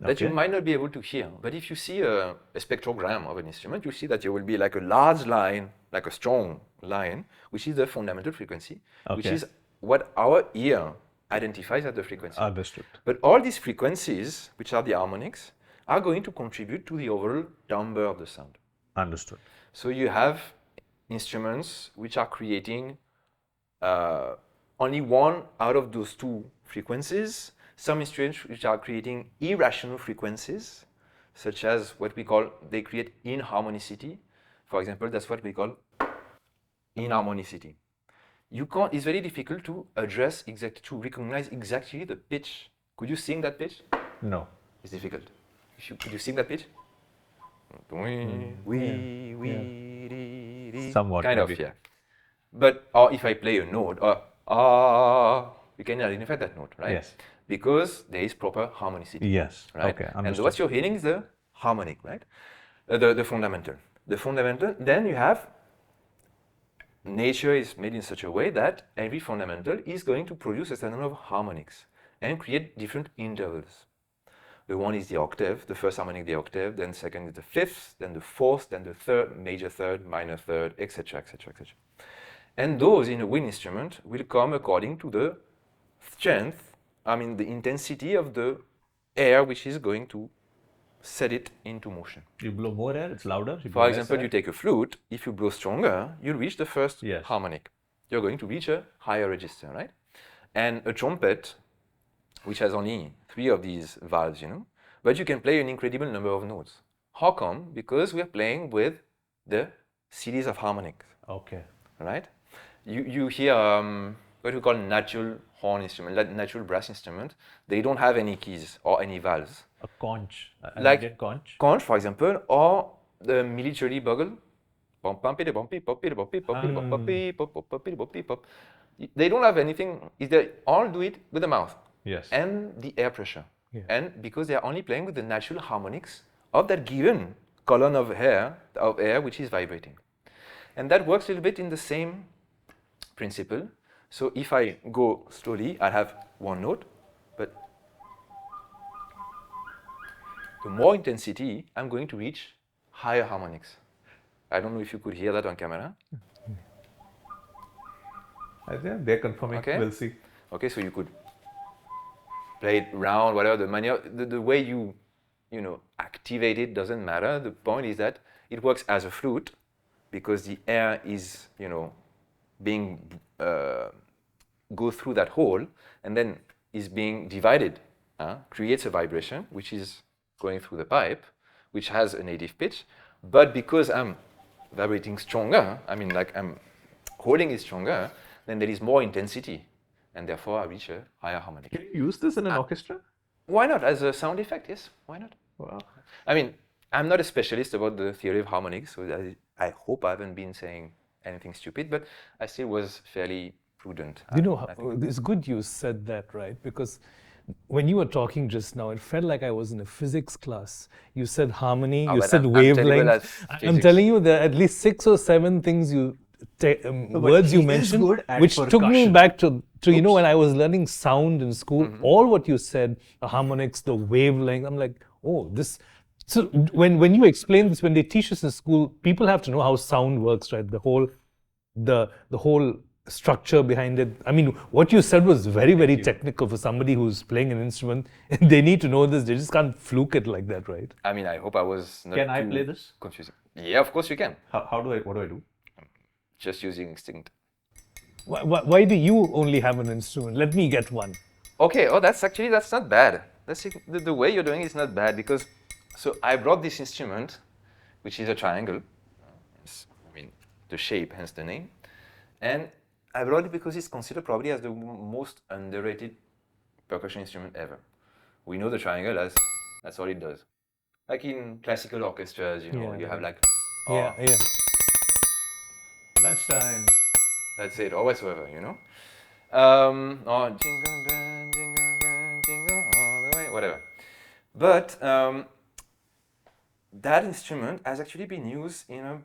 that you might not be able to hear. But if you see a spectrogram of an instrument, you see that there will be like a large line, like a strong line, which is the fundamental frequency, which is what our ear identifies as the frequency. Understood. But all these frequencies, which are the harmonics, are going to contribute to the overall timbre of the sound. Understood. So you have instruments which are creating only one out of those two frequencies. Some instruments which are creating irrational frequencies, such as what we call, they create inharmonicity. For example, that's what we call inharmonicity. You can't, it's very difficult to address to recognize exactly the pitch. Could you sing that pitch? No. It's difficult. Could you sing that pitch? Somewhat. Kind maybe. of, yeah. But, or if I play a note, or you can identify that note, right? Yes. Because there is proper harmonicity. Yes. Right? Okay. And Understood. what you're hearing is the harmonic, right? The fundamental. The fundamental, then you have, nature is made in such a way that every fundamental is going to produce a certain number of harmonics and create different intervals. The one is the octave, the first harmonic, the octave, then second is the fifth, then the fourth, then the third, major third, minor third, etc., etc., etc. And those in a wind instrument will come according to the strength, the intensity of the air which is going to set it into motion. You blow more air, it's louder. For example, you take a flute, if you blow stronger, you'll reach the first harmonic. You're going to reach a higher register, right? And a trumpet, which has only 3 of these valves, but you can play an incredible number of notes. How come? Because we're playing with the series of harmonics. Okay. Right? You hear what we call natural horn instrument, natural brass instrument. They don't have any keys or any valves. A conch. Like Indian conch. conch, for example, or the military bugle. They don't have anything. They all do it with the mouth. Yes. And the air pressure. Yeah. And because they are only playing with the natural harmonics of that given column of air which is vibrating. And that works a little bit in the same principle. So if I go slowly, I'll have one note, but the more intensity, I'm going to reach higher harmonics. I don't know if you could hear that on camera. I think they're confirming. Okay. We'll see. Okay, so you could play it round, whatever the manner, the way you activate it doesn't matter. The point is that it works as a flute because the air is, being go through that hole and then is being divided, creates a vibration which is going through the pipe, which has a native pitch. But because I'm vibrating stronger, I'm holding it stronger, then there is more intensity, and therefore I reach a higher harmonic. Can you use this in an orchestra? Why not? As a sound effect, yes. Why not? Wow. I'm not a specialist about the theory of harmonics, so I hope I haven't been saying anything stupid, but I still was fairly prudent. It's good you said that, right? Because when you were talking just now, it felt like I was in a physics class. You said harmony, you said wavelength. I'm telling you, there are at least 6 or 7 things words you mentioned, which took me back to when I was learning sound in school. All what you said, the harmonics, the wavelength. I'm like, oh, this. So when you explain this, when they teach us in school, people have to know how sound works, right? The whole structure behind it. What you said was very, very technical for somebody who's playing an instrument. They need to know this. They just can't fluke it like that, right? I hope I was not Can I play this? confusing. Yeah, of course you can. What do I do? Just using instinct. Why do you only have an instrument? Let me get one. Okay, that's not bad. The way you're doing it is not bad because, so I brought this instrument, which is a triangle. The shape, hence the name. And I brought it because it's considered probably as the most underrated percussion instrument ever. We know the triangle as, that's all it does. Like in classical orchestras, you have like... Yeah. Lunchtime. That's it, or whatsoever, or jingle bell, jingle all the way, whatever. But that instrument has actually been used in a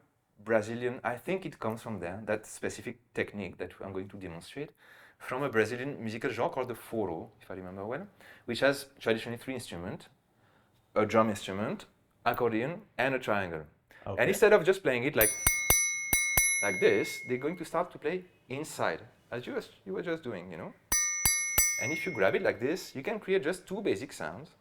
Brazilian, I think it comes from there, that specific technique that I'm going to demonstrate, from a Brazilian musical genre called the forró, if I remember well, which has traditionally 3 instruments, a drum instrument, accordion, and a triangle. Okay. And instead of just playing it like this, they're going to start to play inside, as you were just doing, And if you grab it like this, you can create just 2 basic sounds,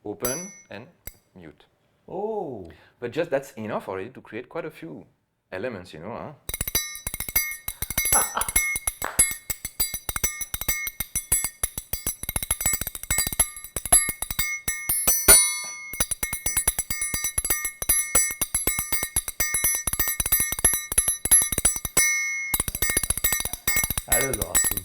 open and mute. Oh. But just that's enough already to create quite a few elements, That is awesome.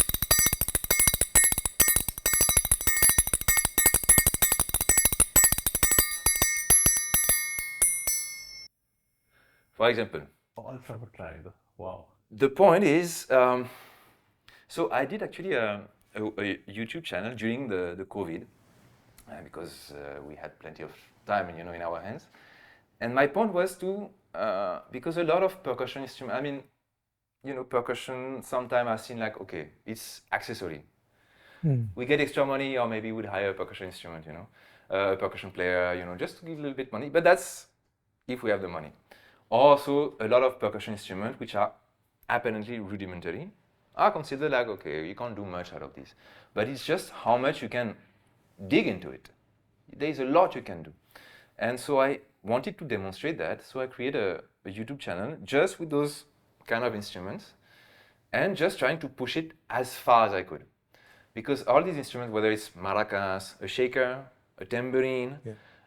For example. All from a triangle. Wow. The point is, so I did actually a YouTube channel during the COVID because we had plenty of time, in our hands. And my point was to, because a lot of percussion instruments, percussion sometimes I've seen like, okay, it's accessory. We get extra money or maybe we'd hire a percussion instrument, a percussion player, just to give a little bit money. But that's if we have the money. Also, a lot of percussion instruments, which are apparently rudimentary, are considered like, okay, you can't do much out of this. But it's just how much you can dig into it. There's a lot you can do. And so I wanted to demonstrate that, so I created a YouTube channel just with those kind of instruments and just trying to push it as far as I could. Because all these instruments, whether it's maracas, a shaker, a tambourine,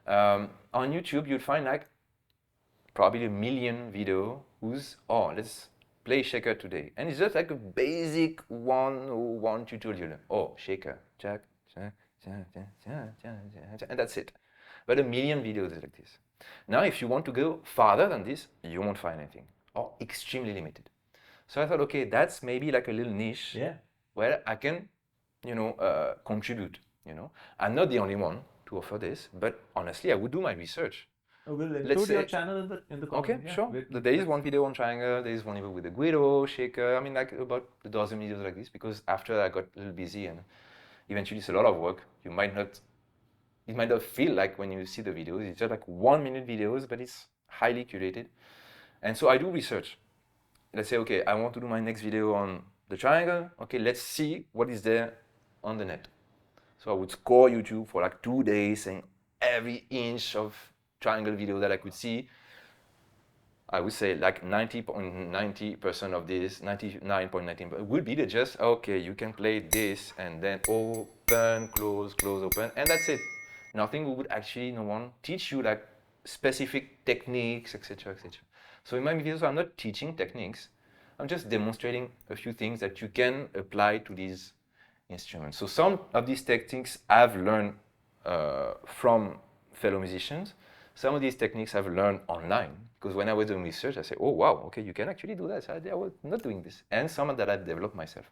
on YouTube you'll find like probably a million video who's, oh, let's play Shaker today. And it's just like a basic 101 tutorial. Oh, Shaker, check, check, check, check, check, check, check, and that's it. But a million videos like this. Now, if you want to go farther than this, you won't find anything, or extremely limited. So I thought, okay, that's maybe like a little niche where I can, contribute. I'm not the only one to offer this, but honestly, I would do my research. We'll Let's include your say- channel in the comment. Okay, sure. There is one video on triangle, there is one video with the guido, shaker, I mean like about a dozen videos like this, because after I got a little busy and eventually it's a lot of work. It might not feel like when you see the videos, it's just like 1 minute videos, but it's highly curated. And so I do research. Let's say, okay, I want to do my next video on the triangle. Okay, let's see what is there on the net. So I would score YouTube for like 2 days, saying every inch of triangle video that I could see. I would say like 90.90% of this, 99.19% would be just, okay, you can play this and then open, close, close, open, and that's it. Nothing would actually, no one teach you like specific techniques, etc., etc. So in my videos, I'm not teaching techniques. I'm just demonstrating a few things that you can apply to these instruments. So some of these techniques I've learned from fellow musicians. Some of these techniques I've learned online, because when I was doing research, I said, oh, wow, okay, you can actually do that. So I was not doing this. And some that I've developed myself.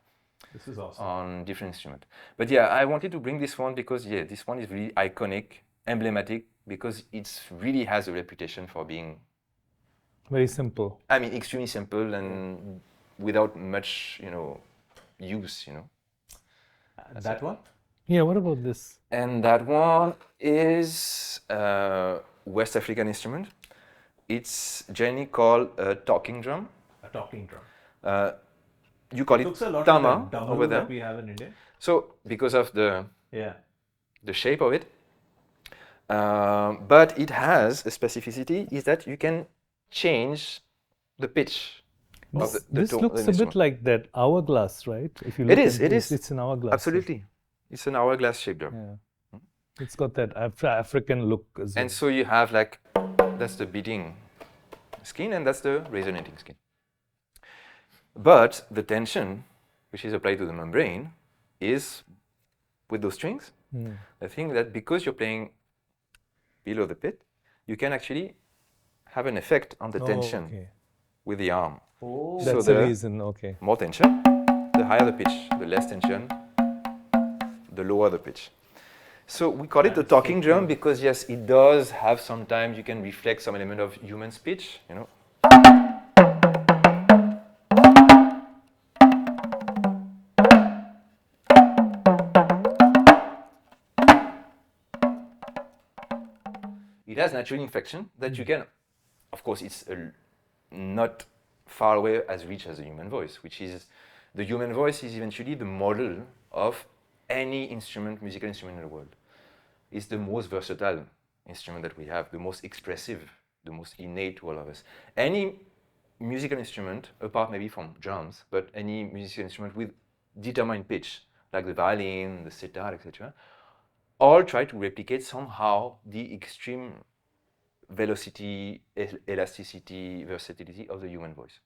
This is awesome. On different instruments. But yeah, I wanted to bring this one because, yeah, this one is really iconic, emblematic, because it really has a reputation for being Very simple. I mean, extremely simple and without much, use, That one? Yeah, what about this? And that one is a West African instrument. It's generally called a talking drum. A talking drum. You call Looks a it lot tama like the over double there. that we have in India. So because of the Yeah. shape of it, but it has a specificity is that you can change the pitch. Of the This tone- looks the a bit instrument. like that hourglass, right? If you It look is, at it this, is. It's an hourglass. Absolutely. It's an hourglass shaped drum. Yeah. It's got that African look as well. And so you have like, that's the beating skin and that's the resonating skin. But the tension, which is applied to the membrane, is with those strings. The thing that because you're playing below the pit, you can actually have an effect on the tension Okay. with the arm. Oh. That's So the the reason, okay. more tension, the higher the pitch, the less tension, the lower the pitch. So we call it the talking drum because yes, it does have sometimes you can reflect some element of human speech, It has natural inflection that you can, of course, it's not far away as rich as the human voice, which is, the human voice is eventually the model of any instrument, musical instrument in the world. It's the most versatile instrument that we have, the most expressive, the most innate to all of us. Any musical instrument, apart maybe from drums, but any musical instrument with determined pitch, like the violin, the sitar, etc., all try to replicate somehow the extreme velocity, elasticity, versatility of the human voice.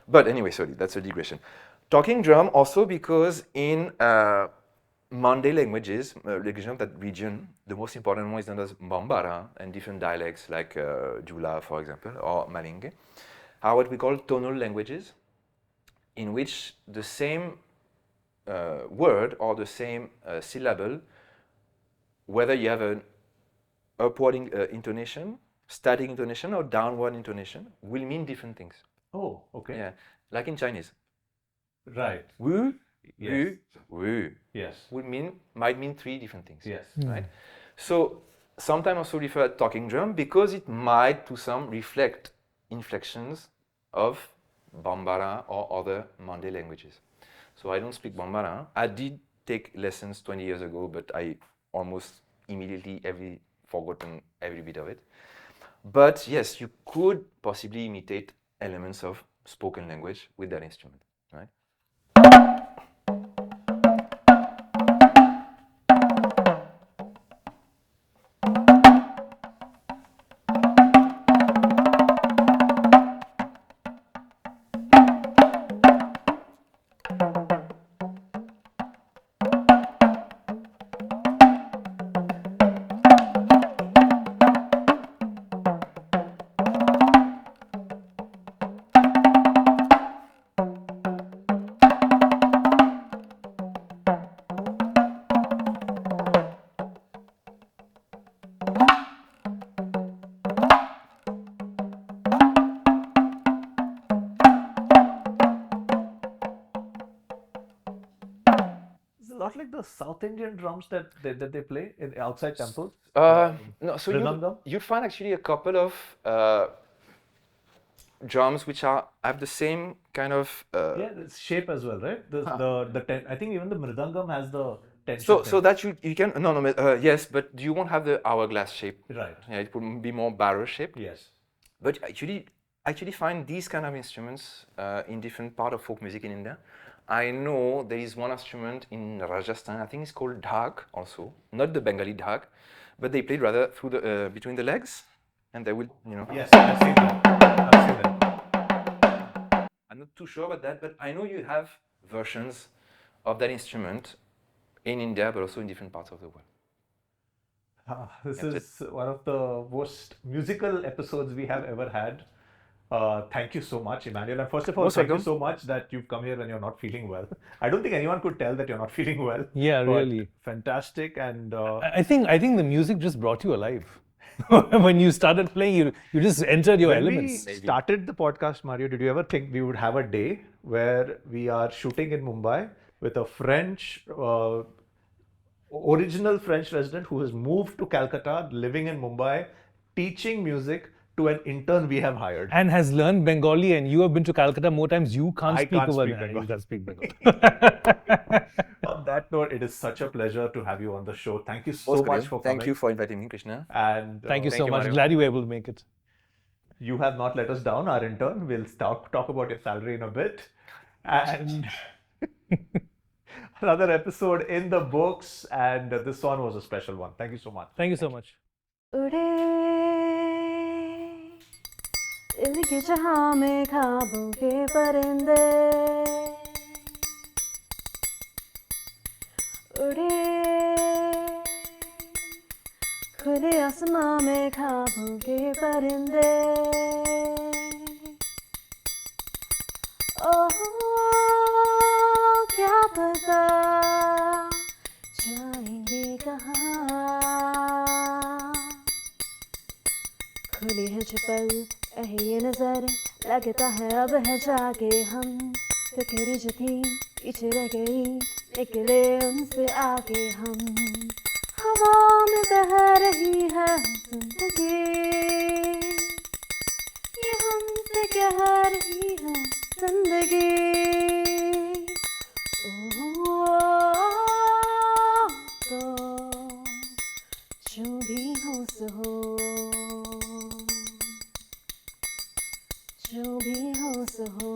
But anyway, sorry, that's a digression. Talking drum also because in Mande languages, languages of that region, the most important one is known as Bambara, and different dialects like Jula, for example, or Malinge, are what we call tonal languages, in which the same word or the same syllable, whether you have an upward intonation, static intonation, or downward intonation, will mean different things. Oh, okay. Yeah, like in Chinese. Right. Wu, Yes. wu, Yes. might mean 3 different things. Yes. Right? So sometimes also refer to talking drum because it might to some reflect inflections of Bambara or other Mande languages. So I don't speak Bambara. I did take lessons 20 years ago, but I almost immediately forgotten every bit of it. But yes, you could possibly imitate elements of spoken language with that instrument, right? not like the South Indian drums that they play in outside temples? No, so Mridangam? you'd find actually a couple of drums which have the same kind of. Yeah, it's shape as well, right? I think even the Mridangam has the tension. So that you can yes, but you won't have the hourglass shape. Right. Yeah, it would be more barrel shaped. Yes. But actually find these kind of instruments in different part of folk music in India. I know there is one instrument in Rajasthan. I think it's called dhak also, not the Bengali dhak, but they played rather through the between the legs, and they will Yes, I've seen that. I've seen that. I'm not too sure about that, but I know you have versions of that instrument in India, but also in different parts of the world. This is one of the most musical episodes we have ever had. Thank you so much, Emmanuel. And first of all, Most thank you welcome. so much that you've come here when you're not feeling well. I don't think anyone could tell that you're not feeling well. Yeah, but really. Fantastic. And I think the music just brought you alive. When you started playing, you just entered your when elements. we started the podcast, Mario, did you ever think we would have a day where we are shooting in Mumbai with a French, original French resident who has moved to Calcutta, living in Mumbai, teaching music to an intern we have hired? And has learned Bengali, and you have been to Calcutta more times. You can't I speak can't over speak there. Bengali. You can't speak Bengali. On that note, it is such a pleasure to have you on the show. Thank you so Most much welcome. for coming. Thank you for inviting me, Krishna. And Thank you so you, much. Mario. Glad you were able to make it. you have not let us down, our intern. We'll talk about your salary in a bit. And another episode in the books. And this one was a special one. Thank you so much. Thank you so much. उड़े दिल के जहां में ख्वाबों के परिंदे उड़े खुले आसमां में ख्वाबों के परिंदे ओह क्या पता जाएंगे कहाँ खुली है चपल ये नजर लगता है अब है जाके हम फिक्र जो थी पीछे रह गई निकले उनसे आगे हम हवा में बह रही है जिंदगी ये हमसे कह रही है जिंदगी तो जो भी हो सो हो जो भी हो सो हो